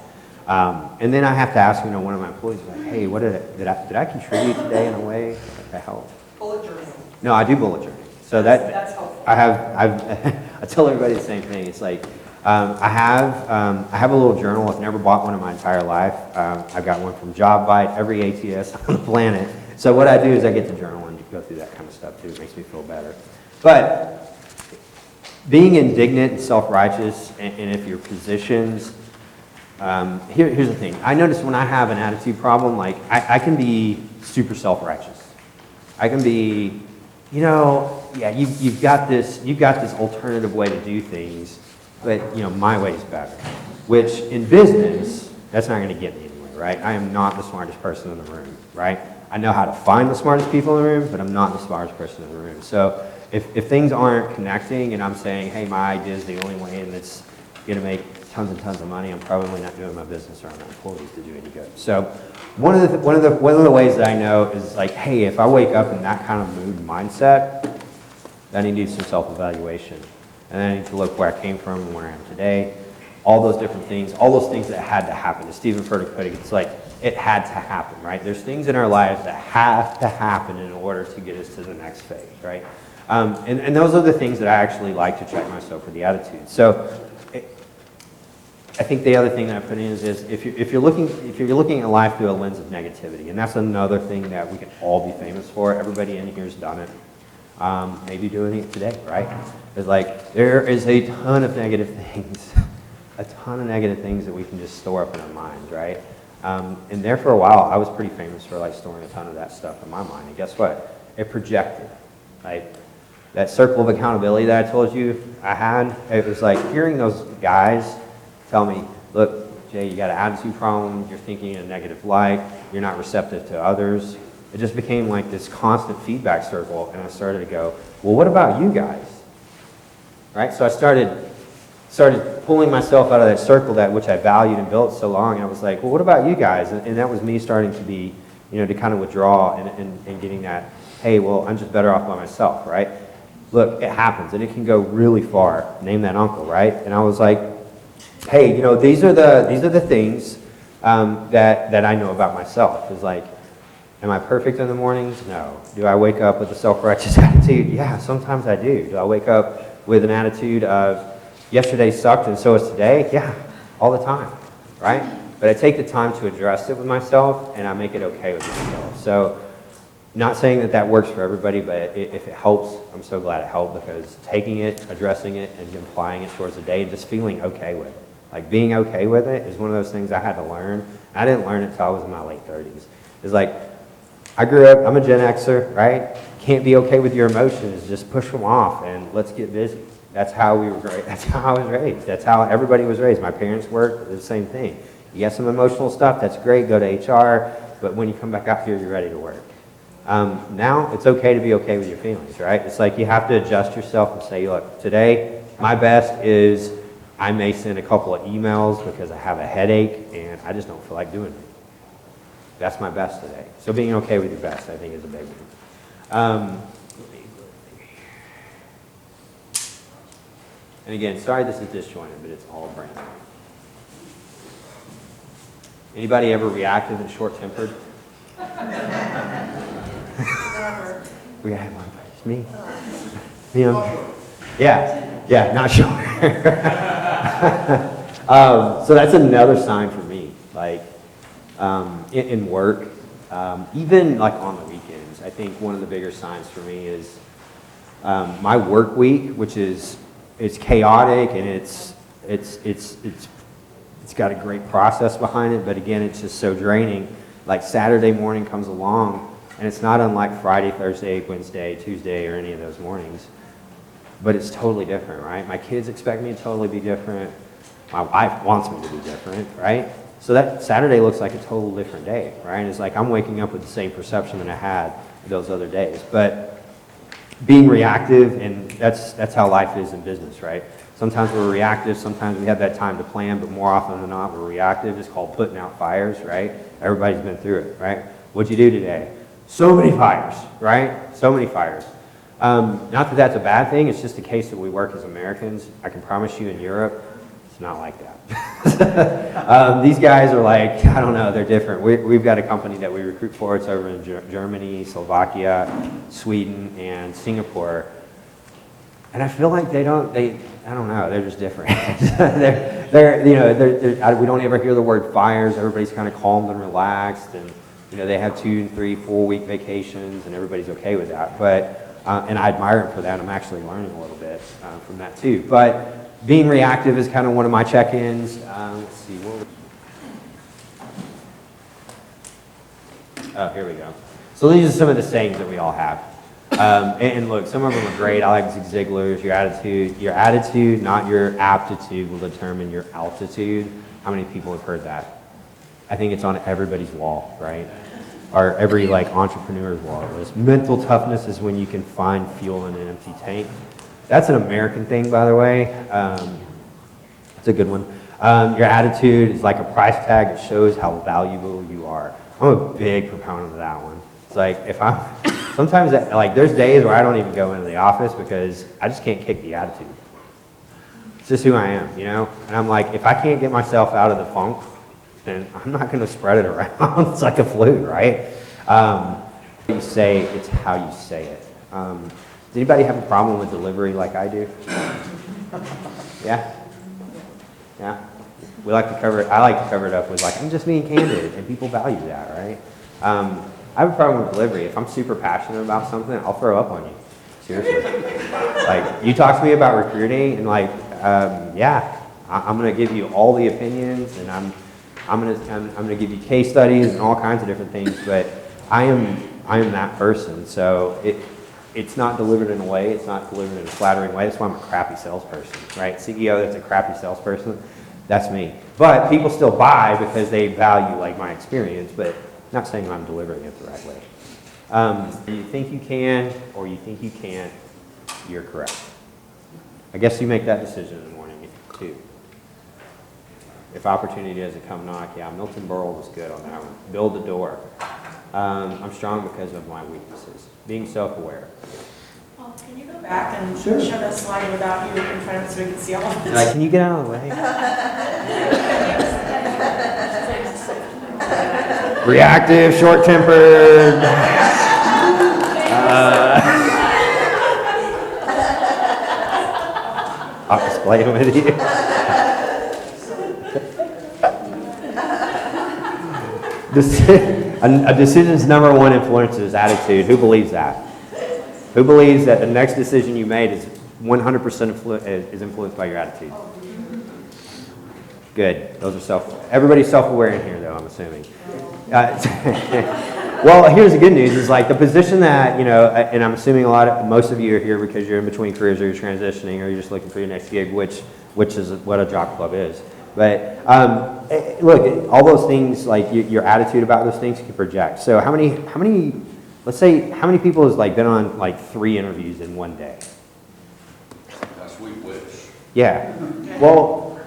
And then I have to ask, one of my employees, like, hey, what did I contribute today in a way to help? Bullet journal. No, I do bullet journaling. So That's helpful. I tell everybody the same thing. It's like, I have a little journal. I've never bought one in my entire life. I've got one from JobBite, every ATS on the planet. So what I do is I get to journal and go through that kind of stuff too. It makes me feel better. But being indignant and self-righteous, and if your positions, here's the thing. I notice when I have an attitude problem, like I can be super self-righteous. I can be, yeah, you've got this alternative way to do things, but my way is better. Which in business, that's not going to get me anywhere, right? I am not the smartest person in the room, right? I know how to find the smartest people in the room, but I'm not the smartest person in the room. So if things aren't connecting and I'm saying, hey, my idea is the only way and it's going to make tons and tons of money, I'm probably not doing my business or my employees to do any good. So one of the ways that I know is like, hey, if I wake up in that kind of mood and mindset, then I need to do some self-evaluation. And then I need to look where I came from and where I am today. All those different things, all those things that had to happen. As Stephen Furtick put it, it's like it had to happen, right? There's things in our lives that have to happen in order to get us to the next phase, right? And those are the things that I actually like to check myself for the attitude. So I think the other thing that I put in is if you're looking at life through a lens of negativity, and that's another thing that we can all be famous for. Everybody in here's done it. Maybe doing it today, right? It's like there is a ton of negative things, a ton of negative things that we can just store up in our minds, right? And there for a while, I was pretty famous for like storing a ton of that stuff in my mind. And guess what? It projected. Like that circle of accountability that I told you I had, it was like hearing those guys tell me, look, Jay, you got an attitude problem, you're thinking in a negative light, you're not receptive to others. It just became like this constant feedback circle, and I started to go, well, what about you guys? Right? So I started pulling myself out of that circle which I valued and built so long, and I was like, well, what about you guys? And that was me starting to be, to kind of withdraw and getting that, hey, well, I'm just better off by myself, right? Look, it happens, and it can go really far. Name that uncle, right? And I was like, hey, these are the things that I know about myself. Is like, am I perfect in the mornings? No. Do I wake up with a self-righteous attitude? Yeah, sometimes I do. Do I wake up with an attitude of yesterday sucked and so is today? Yeah, all the time, right? But I take the time to address it with myself and I make it okay with myself. So not saying that works for everybody, but if it helps, I'm so glad it helped, because taking it, addressing it, and applying it towards the day and just feeling okay with it. Like being okay with it is one of those things I had to learn. I didn't learn it until I was in my late 30s. It's like, I grew up, I'm a Gen Xer, right? Can't be okay with your emotions, just push them off and let's get busy. That's how we were raised. That's how I was raised. That's how everybody was raised. My parents worked, the same thing. You got some emotional stuff, that's great, go to HR, but when you come back out here, you're ready to work. Now, it's okay to be okay with your feelings, right? It's like you have to adjust yourself and say, look, today, my best is I may send a couple of emails because I have a headache and I just don't feel like doing it. That's my best today. So being okay with your best, I think, is a big one. And again, sorry this is disjointed, but it's all brain. Anybody ever reactive and short-tempered? We got one. It's me. Yeah, not sure. So that's another sign for me. Like in work, even like on the weekends, I think one of the bigger signs for me is my work week, which is it's chaotic and it's got a great process behind it, but again, it's just so draining. Like Saturday morning comes along, and it's not unlike Friday, Thursday, Wednesday, Tuesday, or any of those mornings, but it's totally different, right? My kids expect me to totally be different. My wife wants me to be different, right? So that Saturday looks like a total different day, right? It's like I'm waking up with the same perception that I had those other days. But being reactive, and that's how life is in business, right? Sometimes we're reactive, sometimes we have that time to plan, but more often than not, we're reactive. It's called putting out fires, right? Everybody's been through it, right? What'd you do today? So many fires, right? So many fires. Not that that's a bad thing, it's just a case that we work as Americans. I can promise you in Europe, it's not like that. These guys are like, I don't know, they're different. We've got a company that we recruit for. It's over in Germany, Slovakia, Sweden, and Singapore. And I feel like I don't know, they're just different. We don't ever hear the word fires. Everybody's kind of calm and relaxed, and they have 2, 3, 4 week vacations, and everybody's okay with that. But and I admire them for that. I'm actually learning a little bit from that too. But being reactive is kind of one of my check-ins. Let's see. Oh, here we go. So these are some of the sayings that we all have. And look, some of them are great. I like Zig Ziglar's. Your attitude, not your aptitude, will determine your altitude. How many people have heard that? I think it's on everybody's wall, right? or every like entrepreneur's wallet list. Mental toughness is when you can find fuel in an empty tank. That's an American thing, by the way. It's a good one. Your attitude is like a price tag that shows how valuable you are. I'm a big proponent of that one. It's like if I'm, sometimes like there's days where I don't even go into the office because I just can't kick the attitude. It's just who I am, you know? And I'm like, if I can't get myself out of the funk, then I'm not going to spread it around. It's like a flu, right? You say, it's how you say it. Does anybody have a problem with delivery like I do? Yeah? Yeah? We like to cover it, I like to cover it up with like, I'm just being candid, and people value that, right? I have a problem with delivery. If I'm super passionate about something, I'll throw up on you. Seriously. Like, you talk to me about recruiting, and like, yeah, I'm going to give you all the opinions, and I'm going to give you case studies and all kinds of different things, but I am that person. So it's not delivered in a way, it's not delivered in a flattering way. That's why I'm a crappy salesperson, right? CEO that's a crappy salesperson, that's me. But people still buy because they value like my experience, but not saying I'm delivering it the right way. You think you can or you think you can't, you're correct. I guess you make that decision in the morning too. If opportunity doesn't come knock, yeah, Milton Berle was good on that one. Build the door. I'm strong because of my weaknesses. Being self-aware. Well, can you go back and Sure. show that slide without you in front of us so we can see all of it? Like, can you get out of the way? Reactive, short-tempered. I'll explain with you. A decision's number one influence is attitude. Who believes that? Who believes that the next decision you made is 100% is influenced by your attitude? Good. Those are everybody's self-aware in here, though, I'm assuming. Well, here's the good news: is like the position that and I'm assuming most of you are here because you're in between careers, or you're transitioning, or you're just looking for your next gig, which is what a job club is. But look, all those things, like your attitude about those things, you can project. So how many? Let's say how many people has like been on like 3 interviews in one day? That's we wish. Yeah. Well,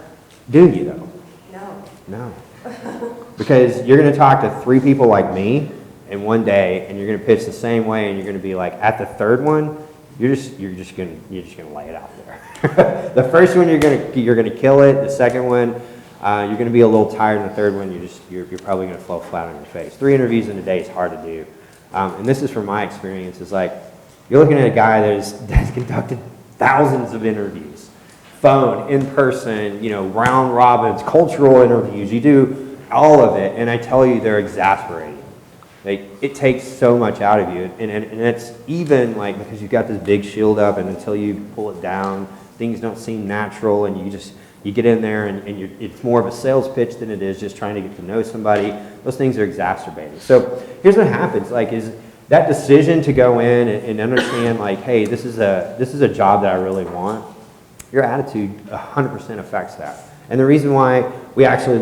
do you though? No. Because you're going to talk to 3 people like me in one day, and you're going to pitch the same way, and you're going to be like, at the third one, you're just going to lay it out there. The first one you're going to kill it. The second one, you're going to be a little tired, and the third one you're probably going to flow flat on your face. 3 interviews in a day is hard to do, and this is from my experience. Is like you're looking at a guy that's conducted thousands of interviews, phone, in person, round robins, cultural interviews. You do all of it, and I tell you, they're exasperating. Like, it takes so much out of you, and it's even like because you've got this big shield up, and until you pull it down, things don't seem natural, and you get in there, and it's more of a sales pitch than it is just trying to get to know somebody. Those things are exacerbating. So here's what happens: like, is that decision to go in and understand, like, hey, this is a job that I really want. Your attitude 100% affects that. And the reason why we actually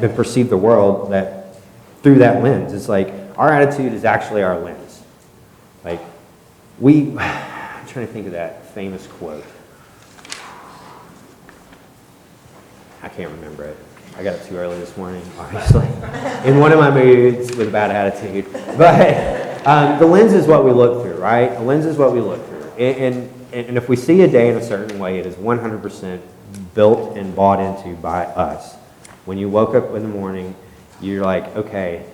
perceive the world that through that lens is like our attitude is actually our lens. Like I'm trying to think of that famous quote. I can't remember it. I got it too early this morning, obviously, in one of my moods with a bad attitude. But the lens is what we look through, right? The lens is what we look through. And if we see a day in a certain way, it is 100% built and bought into by us. When you woke up in the morning, you're like, okay,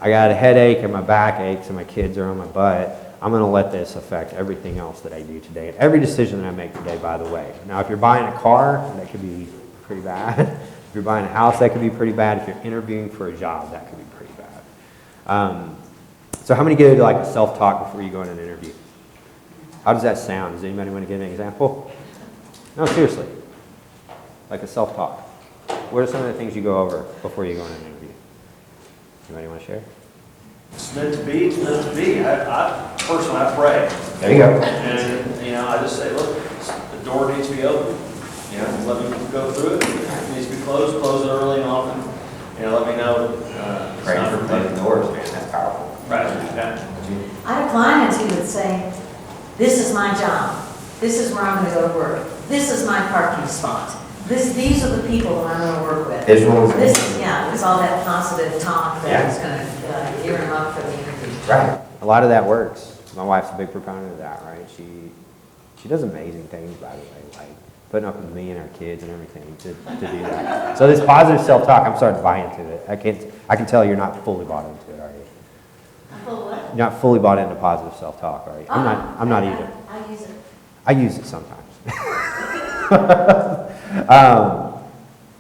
I got a headache and my back aches and my kids are on my butt. I'm going to let this affect everything else that I do today. And every decision that I make today, by the way. Now, if you're buying a car, that could be pretty bad. If you're buying a house, that could be pretty bad. If you're interviewing for a job, that could be pretty bad. So how many give like a self-talk before you go in an interview? How does that sound? Does anybody want to give an example? No, seriously. Like a self-talk. What are some of the things you go over before you go in an interview? Anybody want to share? It's meant to be, it's meant to be. I personally, I pray. There you go. And, I just say, look, the door needs to be open. Let me go through it. If it needs to be close it early and often. Let me know. Praying for closing doors, man. That's powerful. Right, yeah. I have clients who would say, this is my job, this is where I'm gonna go to work, this is my parking spot, these are the people that I'm gonna work with. Visualization. This is, yeah, it's all that positive talk Yeah. that is gonna gear them up for the interview. Right. A lot of that works. My wife's a big proponent of that, right? She does amazing things, by the way, like putting up with me and our kids and everything to do that. So this positive self-talk, I'm starting to buy into it. I can tell you're not fully bought into it, are you? You're not fully bought into positive self-talk, are you? I'm not either. I use it. I use it sometimes.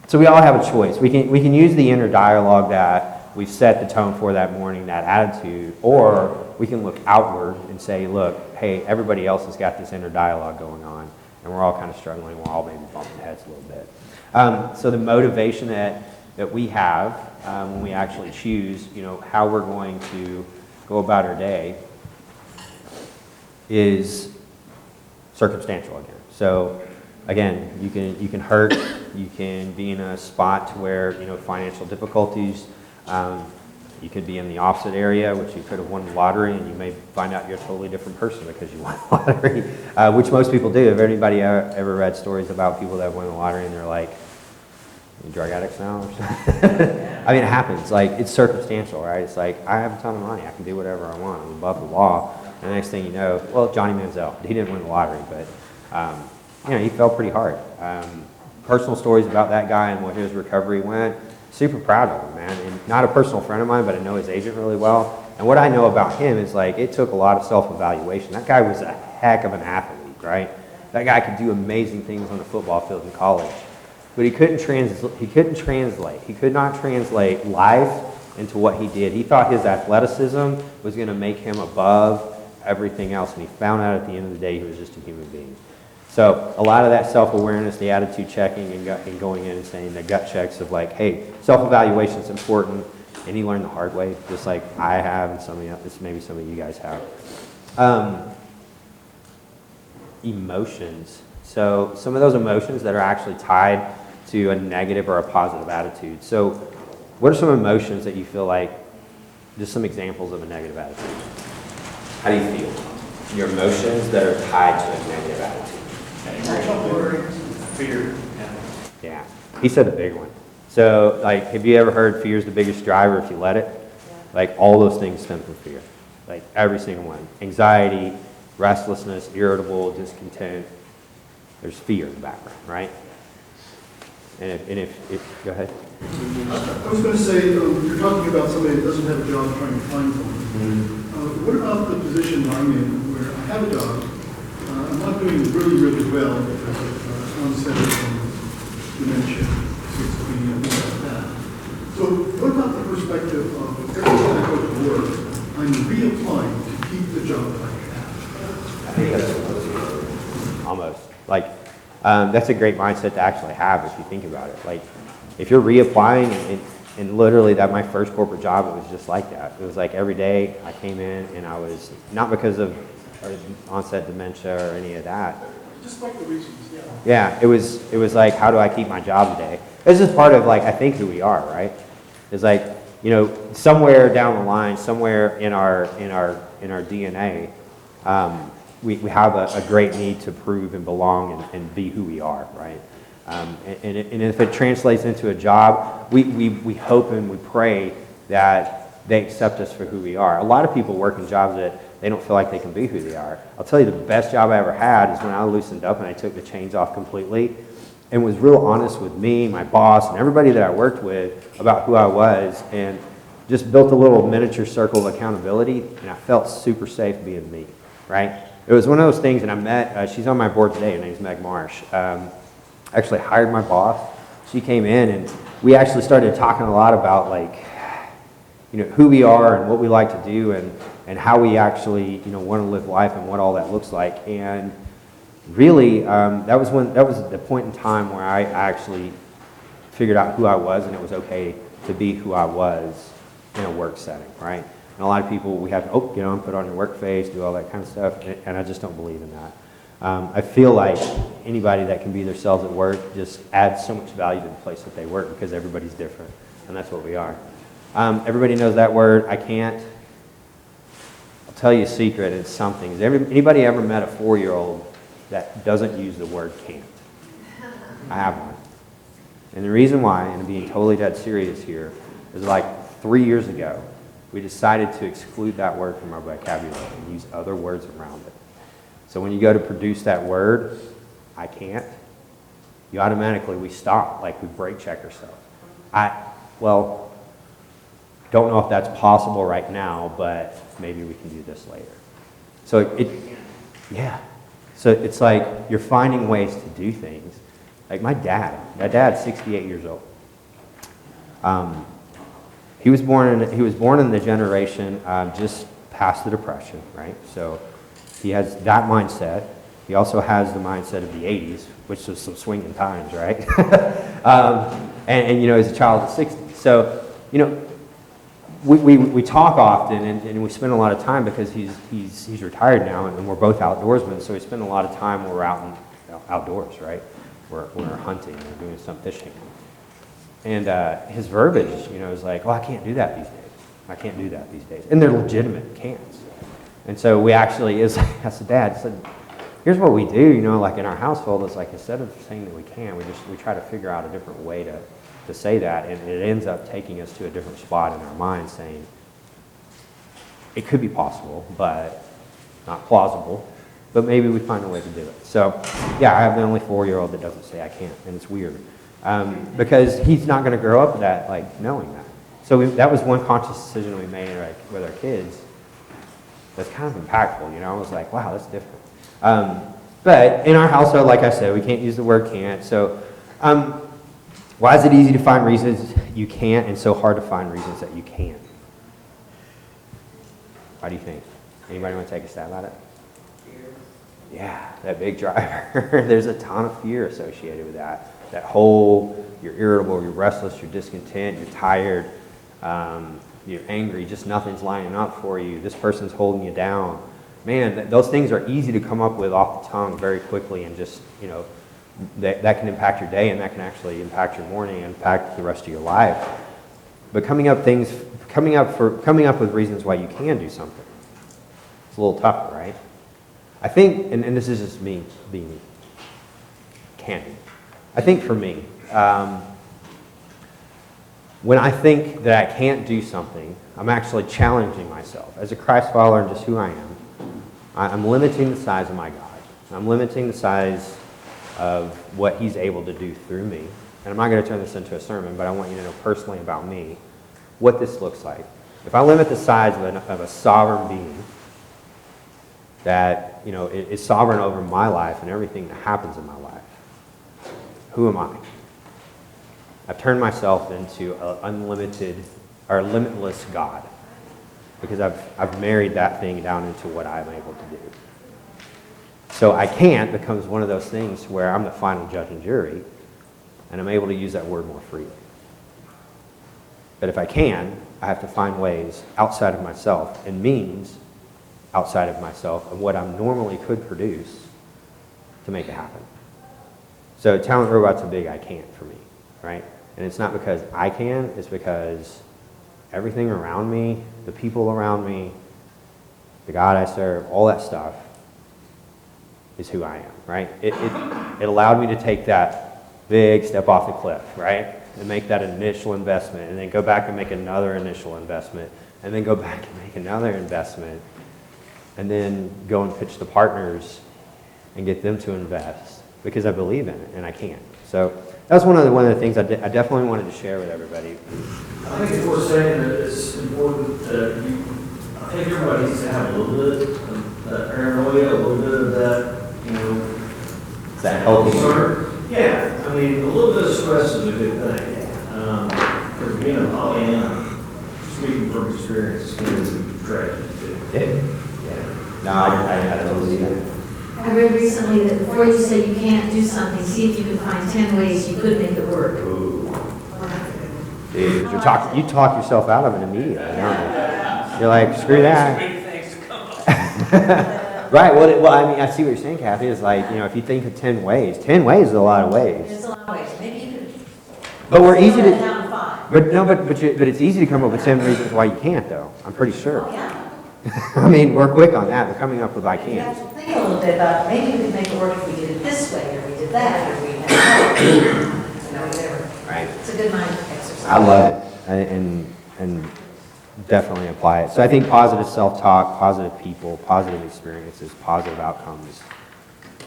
So we all have a choice. We can use the inner dialogue that we've set the tone for that morning, that attitude, or we can look outward and say, look, hey, everybody else has got this inner dialogue going on, and we're all kind of struggling. We're all maybe bumping heads a little bit. So the motivation that we have when we actually choose, how we're going to go about our day is circumstantial again. So again, you can hurt, you can be in a spot to where, financial difficulties, you could be in the opposite area, which you could have won the lottery, and you may find out you're a totally different person because you won the lottery, which most people do. Have anybody ever read stories about people that won the lottery and they're like, you drug addicts now or something? I mean, it happens. Like, it's circumstantial, right? It's like, I have a ton of money. I can do whatever I want. I'm above the law. And the next thing you know, well, Johnny Manziel, he didn't win the lottery, but, he fell pretty hard. Personal stories about that guy and what his recovery went. Super proud of him, man. And not a personal friend of mine, but I know his agent really well. And what I know about him is, like, it took a lot of self-evaluation. That guy was a heck of an athlete, right? That guy could do amazing things on the football field in college. But he couldn't translate. He could not translate life into what he did. He thought his athleticism was going to make him above everything else. And he found out at the end of the day he was just a human being. So a lot of that self-awareness, the attitude checking and going in and saying the gut checks of like, hey, self-evaluation is important. And he learned the hard way, just like I have and maybe some of you guys have. Emotions. So some of those emotions that are actually tied to a negative or a positive attitude. So what are some emotions that you feel like, just some examples of a negative attitude? How do you feel? Your emotions that are tied to a negative attitude. Fear. Yeah, he said a big one. So, like, have you ever heard fear is the biggest driver if you let it? Like, all those things stem from fear. Like, every single one. Anxiety, restlessness, irritable, discontent. There's fear in the background, right? And if go ahead. I was going to say, you're talking about somebody that doesn't have a job trying to find one. What about the position I'm in where I have a job? I'm not doing really, really well because of onset of dementia, schizophrenia, things like that. So what about the perspective of every time I go to work, I'm reapplying to keep the job that I have? I think that's almost. Like, that's a great mindset to actually have if you think about it. Like, if you're reapplying, and literally my first corporate job, it was just like that. It was like every day I came in and I was, not because of onset dementia or any of that. Just like the reasons, yeah. Yeah, it was like, how do I keep my job today? This is part of, like, I think who we are, right? It's like, somewhere down the line, somewhere in our DNA, we have a great need to prove and belong and be who we are, right? And if it translates into a job, we hope and we pray that they accept us for who we are. A lot of people work in jobs that they don't feel like they can be who they are. I'll tell you, the best job I ever had is when I loosened up and I took the chains off completely and was real honest with me, my boss, and everybody that I worked with about who I was, and just built a little miniature circle of accountability, and I felt super safe being me, right? It was one of those things, and I met, she's on my board today, her name's Meg Marsh. Actually hired my boss. She came in and we actually started talking a lot about, like, who we are and what we like to do and how we actually, want to live life and what all that looks like. And really, that was the point in time where I actually figured out who I was, and it was okay to be who I was in a work setting, right? And a lot of people, we have to, put on your work face, do all that kind of stuff, and I just don't believe in that. I feel like anybody that can be themselves at work just adds so much value to the place that they work because everybody's different, and that's what we are. Everybody knows that word, I can't. tell you a secret, it's something. Has anybody ever met a 4-year-old that doesn't use the word can't? I have one. And the reason why, and I'm being totally dead serious here, is like 3 years ago, we decided to exclude that word from our vocabulary and use other words around it. So when you go to produce that word, I can't, you automatically, we stop, like we brake check ourselves. Well, don't know if that's possible right now, but maybe we can do this later. So yeah. So it's like you're finding ways to do things. Like my dad's 68 years old. He was born in the generation just past the Depression, right? So he has that mindset. He also has the mindset of the 80s, which was some swinging times, right? and you know, he's a child of the 60s. So, you know, we talk often and we spend a lot of time because he's retired now and we're both outdoorsmen, so we spend a lot of time when we're outdoors, right? We're hunting, we're doing some fishing. And his verbiage, you know, is like, well, I can't do that these days. I can't do that these days. And they're legitimate can'ts. And so we actually, as a dad, said, here's what we do, you know, like in our household, it's like instead of saying that we can, we try to figure out a different way to say that, and it ends up taking us to a different spot in our mind saying, it could be possible, but not plausible, but maybe we find a way to do it. So, yeah, I have the only 4-year-old that doesn't say I can't, and it's weird. Because he's not going to grow up that, like, knowing that. So that was one conscious decision we made with our kids. That's kind of impactful, you know. I was like, wow, that's different. But in our household, like I said, we can't use the word can't. So why is it easy to find reasons you can't and so hard to find reasons that you can? Why do you think? Anybody want to take a stab at it? Fear. Yeah, that big driver. There's a ton of fear associated with that. That whole, you're irritable, you're restless, you're discontent, you're tired, you're angry, just nothing's lining up for you. This person's holding you down. Man, those things are easy to come up with off the tongue very quickly, and just, you know, that can impact your day, and that can actually impact your morning and impact the rest of your life. But coming up with reasons why you can do something, it's a little tougher, right? I think, and this is just me being candid, I think for me, when I think that I can't do something, I'm actually challenging myself. As a Christ follower and just who I am, I'm limiting the size of my God. I'm limiting the size of what He's able to do through me. And I'm not going to turn this into a sermon, but I want you to know personally about me what this looks like. If I limit the size of a sovereign being that, you know, is sovereign over my life and everything that happens in my life, who am I? I've turned myself into an unlimited or limitless God because I've married that thing down into what I'm able to do. So I can't becomes one of those things where I'm the final judge and jury, and I'm able to use that word more freely. But if I can, I have to find ways outside of myself and means outside of myself of what I normally could produce to make it happen. So talent robot's a big I can't for me, right? And it's not because I can, it's because everything around me, the people around me, the God I serve, all that stuff is who I am, right? It allowed me to take that big step off the cliff, right? And make that initial investment, and then go back and make another initial investment, and then go back and make another investment, and then go and pitch the partners and get them to invest because I believe in it and I can. So that's one of the things I definitely wanted to share with everybody. I think it's worth saying that it's important that I think everybody needs to have a little bit of that paranoia, a little bit of that, you know. Is that healthy? Yeah, I mean, a little bit of stress is a good thing. For being a Pollyanna, speaking from experience, is tragic too. Yeah. No, I totally see that. I read recently that before you say you can't do something, see if you can find 10 ways you could make it work. Ooh. Dude, you talk yourself out of it immediately, don't you? You're like, screw that. Right, well, I mean, I see what you're saying, Kathy, is like, you know, if you think of 10 ways is a lot of ways. There's a lot of ways. Maybe you could. But we're easy Down to, to 5. but it's easy to come up with 10 reasons why you can't, though. I'm pretty sure. Oh, yeah. I mean, we're quick on that. They're coming up with I You have can't. to think a little bit about, maybe we could make it work if we did it this way, or we did that, or we had, whatever. Right. It's a good mind exercise. I love it, and definitely apply it. So I think positive self-talk, positive people, positive experiences, positive outcomes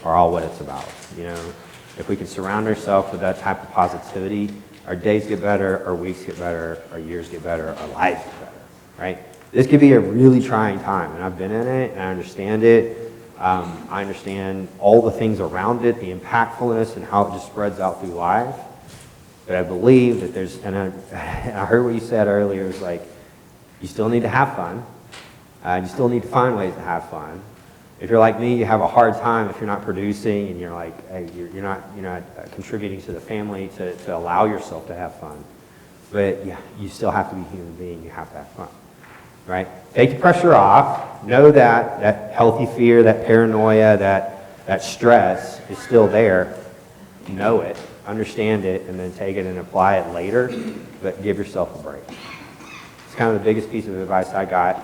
are all what it's about. You know, if we can surround ourselves with that type of positivity, our days get better, our weeks get better, our years get better, our lives get better, right? This could be a really trying time, and I've been in it, and I understand it. I understand all the things around it, the impactfulness, and how it just spreads out through life. But I believe that there's, and I heard what you said earlier, is like, you still need to have fun. You still need to find ways to have fun. If you're like me, you have a hard time if you're not producing and you're like, hey, you're not contributing to the family to allow yourself to have fun. But yeah, you still have to be a human being. You have to have fun, right? Take the pressure off. Know that healthy fear, that paranoia, that stress is still there. Know it, understand it, and then take it and apply it later. But give yourself a break. It's kind of the biggest piece of advice I got.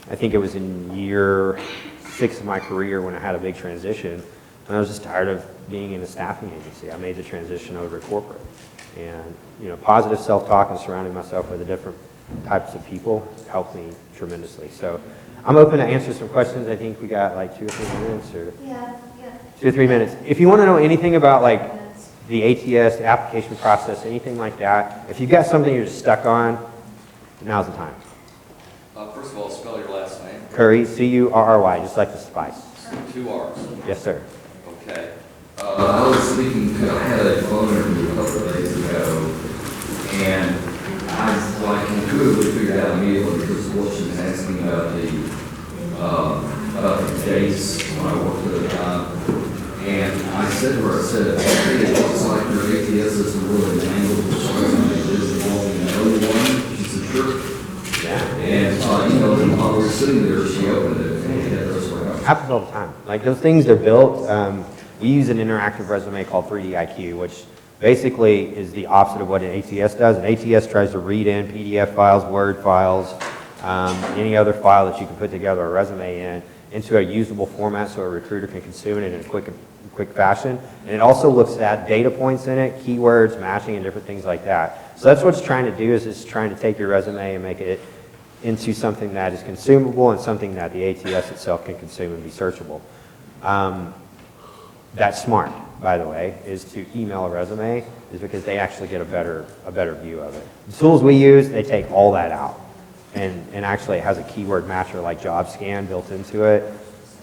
I think it was in year 6 of my career when I had a big transition, and I was just tired of being in a staffing agency. I made the transition over to corporate, and positive self-talk and surrounding myself with the different types of people helped me tremendously. So I'm open to answer some questions. I think we got like 2 or 3 minutes, or Yeah. 2 or 3 minutes. If you want to know anything about like the ATS, the application process, anything like that, if you've got something you're just stuck on, now's the time. First of all, spell your last name. Curry, C-U-R-R-Y, just like the spice. 2 R's. Yes, sir. Okay. I was speaking to, I had a phone interview a couple of days ago, and I intuitively figured out immediately because what she was asking about the dates when I worked at a job. And I said to her, I said, hey, it looks like your ATS system really mangled the resume. Is involving another one? She said, sure. And, then while we were sitting there, she opened it and it had those words. Happens all the time. Like those things are built. We use an interactive resume called 3DIQ, which basically is the opposite of what an ATS does. An ATS tries to read in PDF files, Word files, any other file that you can put together a resume into a usable format so a recruiter can consume it in a quick fashion. And it also looks at data points in it, keywords, matching, and different things like that. So that's what it's trying to do, is it's trying to take your resume and make it into something that is consumable and something that the ATS itself can consume and be searchable. That's smart, by the way, is to email a resume, is because they actually get a better view of it. The tools we use, they take all that out. And actually it has a keyword matcher like job scan built into it,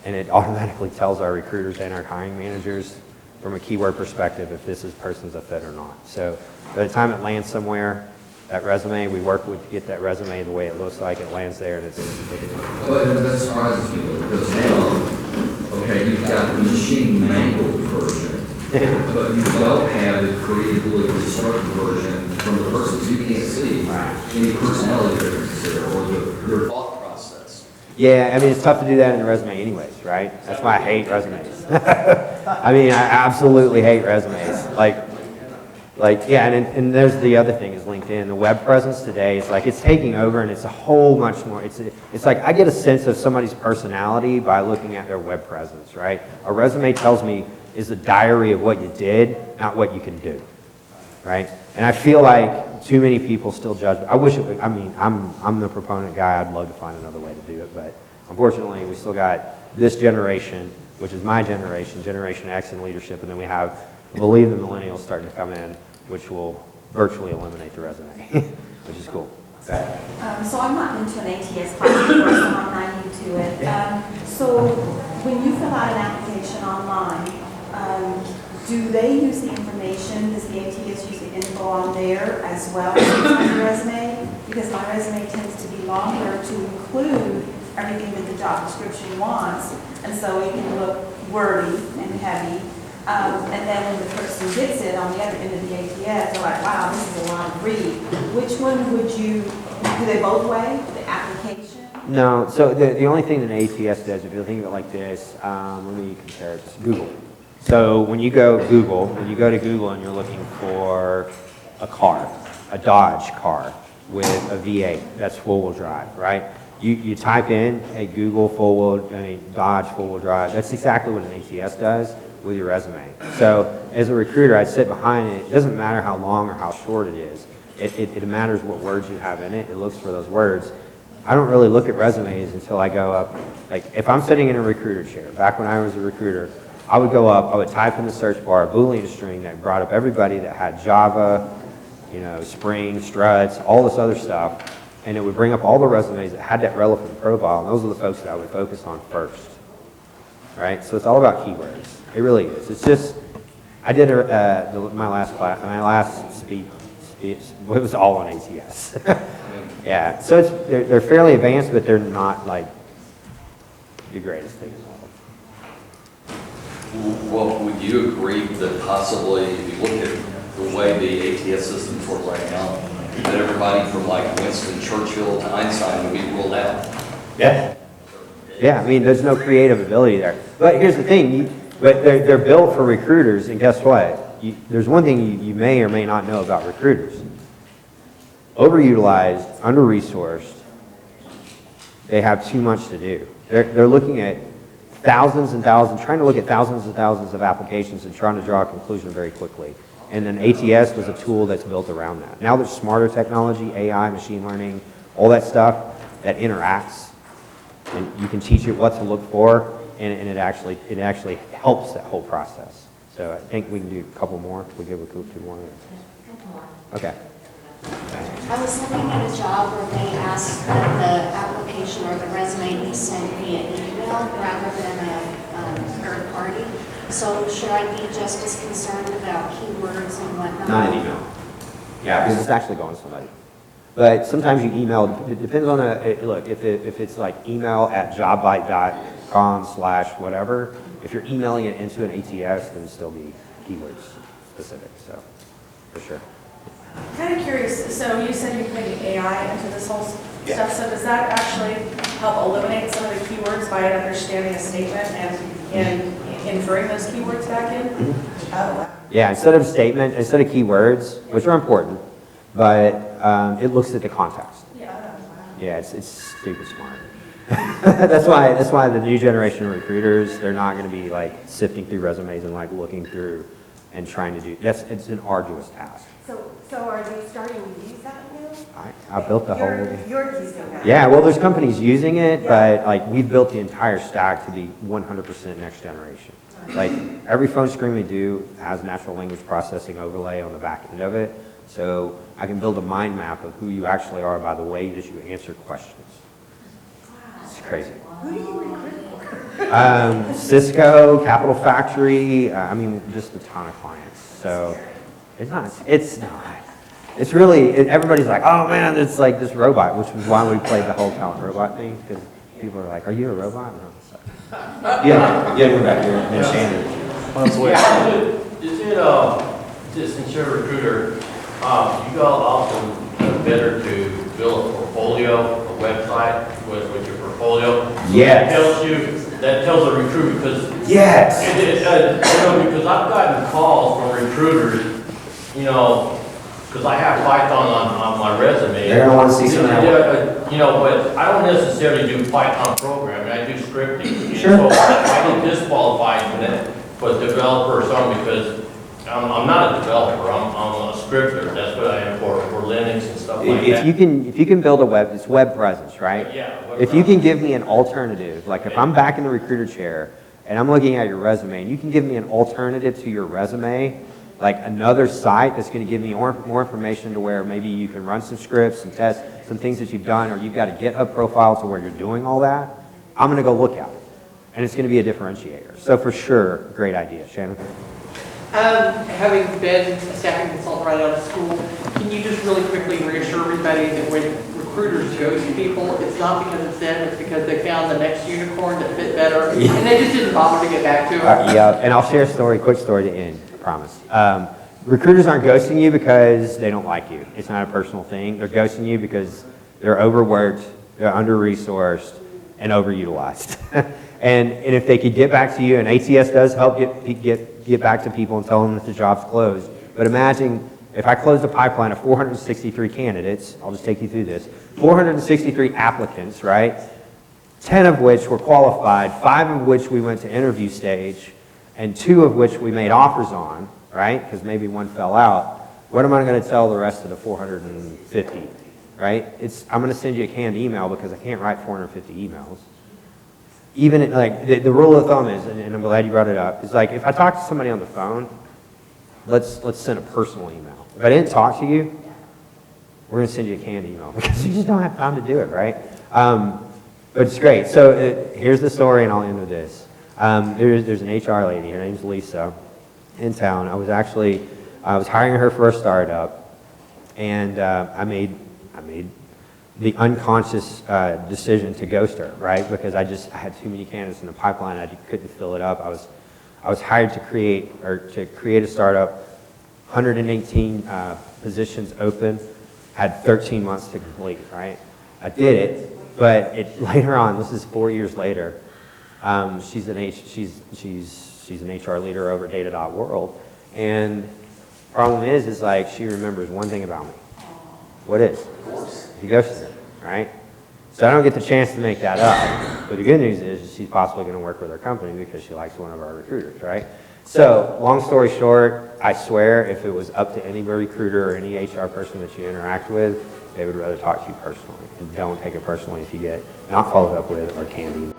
and it automatically tells our recruiters and our hiring managers from a keyword perspective if this person's a fit or not. So by the time it lands somewhere, that resume, we work with to get that resume the way it looks like, it lands there, and it's But that surprises me because now, okay, you've got the machine mangled version, but you don't have the creatively constructed version from the persons. You can't see any personality differences there or their thought process. Yeah, I mean, it's tough to do that in a resume anyways, right? That's why I hate resumes. I mean, I absolutely hate resumes. Yeah, and there's the other thing is LinkedIn. The web presence today is like, it's taking over, and it's a whole much more, it's like I get a sense of somebody's personality by looking at their web presence, right? A resume tells me is a diary of what you did, not what you can do, right? And I feel like too many people still judge. I wish it would, I mean, I'm the proponent guy. I'd love to find another way to do it, but unfortunately, we still got this generation, which is my generation, Generation X in leadership, and then we have, I believe, the millennials starting to come in, which will virtually eliminate the resume, which is cool. So I'm not into an ATS class, of course, so I'm not new to it. So when you fill out an application online, do they use the information, does the ATS use the info on there as well as on the resume? Because my resume tends to be longer to include everything that the job description wants, and so it can look wordy and heavy. And then when the person gets it on the other end of the ATS, they're like, wow, this is a lot to read. Which one would you, do they both weigh, the application? No, so the only thing that an ATS does, if you think of it like this, let me compare it to Google. So when you go to Google and you're looking for a car, a Dodge car with a V8, that's four-wheel drive, right? You type in a Google Dodge four-wheel drive. That's exactly what an ATS does with your resume. So as a recruiter, I sit behind it. It doesn't matter how long or how short it is. It matters what words you have in it. It looks for those words. I don't really look at resumes until I go up. Like if I'm sitting in a recruiter chair, back when I was a recruiter, I would go up, I would type in the search bar a Boolean string that brought up everybody that had Java, Spring, Struts, all this other stuff. And it would bring up all the resumes that had that relevant profile, and those are the folks that I would focus on first, right? So it's all about keywords. It really is. It's just, I did my last speech, it was all on ATS. Yeah, so they're fairly advanced, but they're not like the greatest thing in the world. Well, would you agree that possibly, if you look at the way the ATS systems work right now, that everybody from like Winston Churchill to Einstein would be ruled out? Yeah. Yeah, I mean, there's no creative ability there. But here's the thing, but they're built for recruiters, and guess what? There's one thing you may or may not know about recruiters. Overutilized, under-resourced, they have too much to do. They're looking at thousands and thousands, trying to look at thousands and thousands of applications and trying to draw a conclusion very quickly. And then ATS was a tool that's built around that. Now there's smarter technology, AI, machine learning, all that stuff that interacts, and you can teach it what to look for, and it actually helps that whole process. So I think we can do a couple more. We give a couple more. Okay. I was looking at a job where they asked that the application or the resume be sent via email rather than a third party. So should I be just as concerned about keywords and whatnot? Not an email. Yeah, because it's actually going to somebody. But sometimes you email, it depends on look, if it's like email at jobbite.com/whatever, if you're emailing it into an ATS, then it'll still be keywords specific, so for sure. Kind of curious, so you said you're putting AI into this whole stuff, so does that actually help eliminate some of the keywords by understanding a statement and inferring those keywords back in? Mm-hmm. Oh, wow. Yeah, instead of keywords, which are important, but it looks at the context. Yeah, it's stupid smart. that's why the new generation of recruiters, they're not going to be like sifting through resumes and like looking through and trying to do, it's an arduous task. So are they starting to use that now? I built the whole. You're using that? Yeah, well, there's companies using it, but like we've built the entire stack to be 100% next generation. Like every phone screen we do has natural language processing overlay on the back end of it, so I can build a mind map of who you actually are by the way that you answer questions. It's crazy. Who do you recruit for? Cisco, Capital Factory, I mean, just a ton of clients. So it's not. It's really, everybody's like, oh man, it's like this robot, which was why we played the whole talent robot thing, because people are like, are you a robot? No. Yeah, we're back here. And Shannon. Since you're a recruiter, you all often better to build a portfolio, a website with your portfolio. Yes. That tells a recruiter because yes. Because I've gotten calls from recruiters, because I have Python on my resume. They're gonna want to see some of that. But I don't necessarily do Python programming. I do scripting. Sure. So I get disqualified for developer or something because I'm not a developer. I'm a scripter. That's what I am for Linux and stuff like that. If you can build it's web presence, right? Yeah. If you can give me an alternative, like if I'm back in the recruiter chair and I'm looking at your resume and you can give me an alternative to your resume, like another site that's going to give me more information to where maybe you can run some scripts and test some things that you've done, or you've got a GitHub profile to where you're doing all that, I'm going to go look at it. And it's going to be a differentiator. So for sure, great idea. Shannon? Having been a staffing consultant right out of school, can you just really quickly reassure everybody that when recruiters ghost people, it's not because it's them, it's because they found the next unicorn that fit better, and they just didn't bother to get back to it? Yeah, and I'll share a quick story to end, I promise. Recruiters aren't ghosting you because they don't like you. It's not a personal thing. They're ghosting you because they're overworked, they're under-resourced, and overutilized. and if they could get back to you, and ATS does help get back to people and tell them that the job's closed, but imagine if I closed a pipeline of 463 candidates, I'll just take you through this, 463 applicants, right? 10 of which were qualified, 5 of which we went to interview stage, and 2 of which we made offers on, right? Because maybe one fell out. What am I going to tell the rest of the 450, right? I'm going to send you a canned email because I can't write 450 emails. Even like the rule of thumb is, and I'm glad you brought it up, is like if I talk to somebody on the phone, let's send a personal email. If I didn't talk to you, we're going to send you a canned email because you just don't have time to do it, right? But it's great. So here's the story, and I'll end with this. There's an HR lady. Her name's Lisa, in town. I was hiring her for a startup, and I made the unconscious decision to ghost her, right? Because I had too many candidates in the pipeline. I couldn't fill it up. I was hired to create a startup. 118 positions open. Had 13 months to complete, right? I did it, but later on, this is 4 years later. She's an HR leader over at Data.World, and problem is like she remembers one thing about me. What is? She ghosted me, right? So I don't get the chance to make that up. But the good news is she's possibly going to work with our company because she likes one of our recruiters, right? So long story short, I swear if it was up to any recruiter or any HR person that you interact with, they would rather talk to you personally. And don't take it personally if you get not followed up with or candy.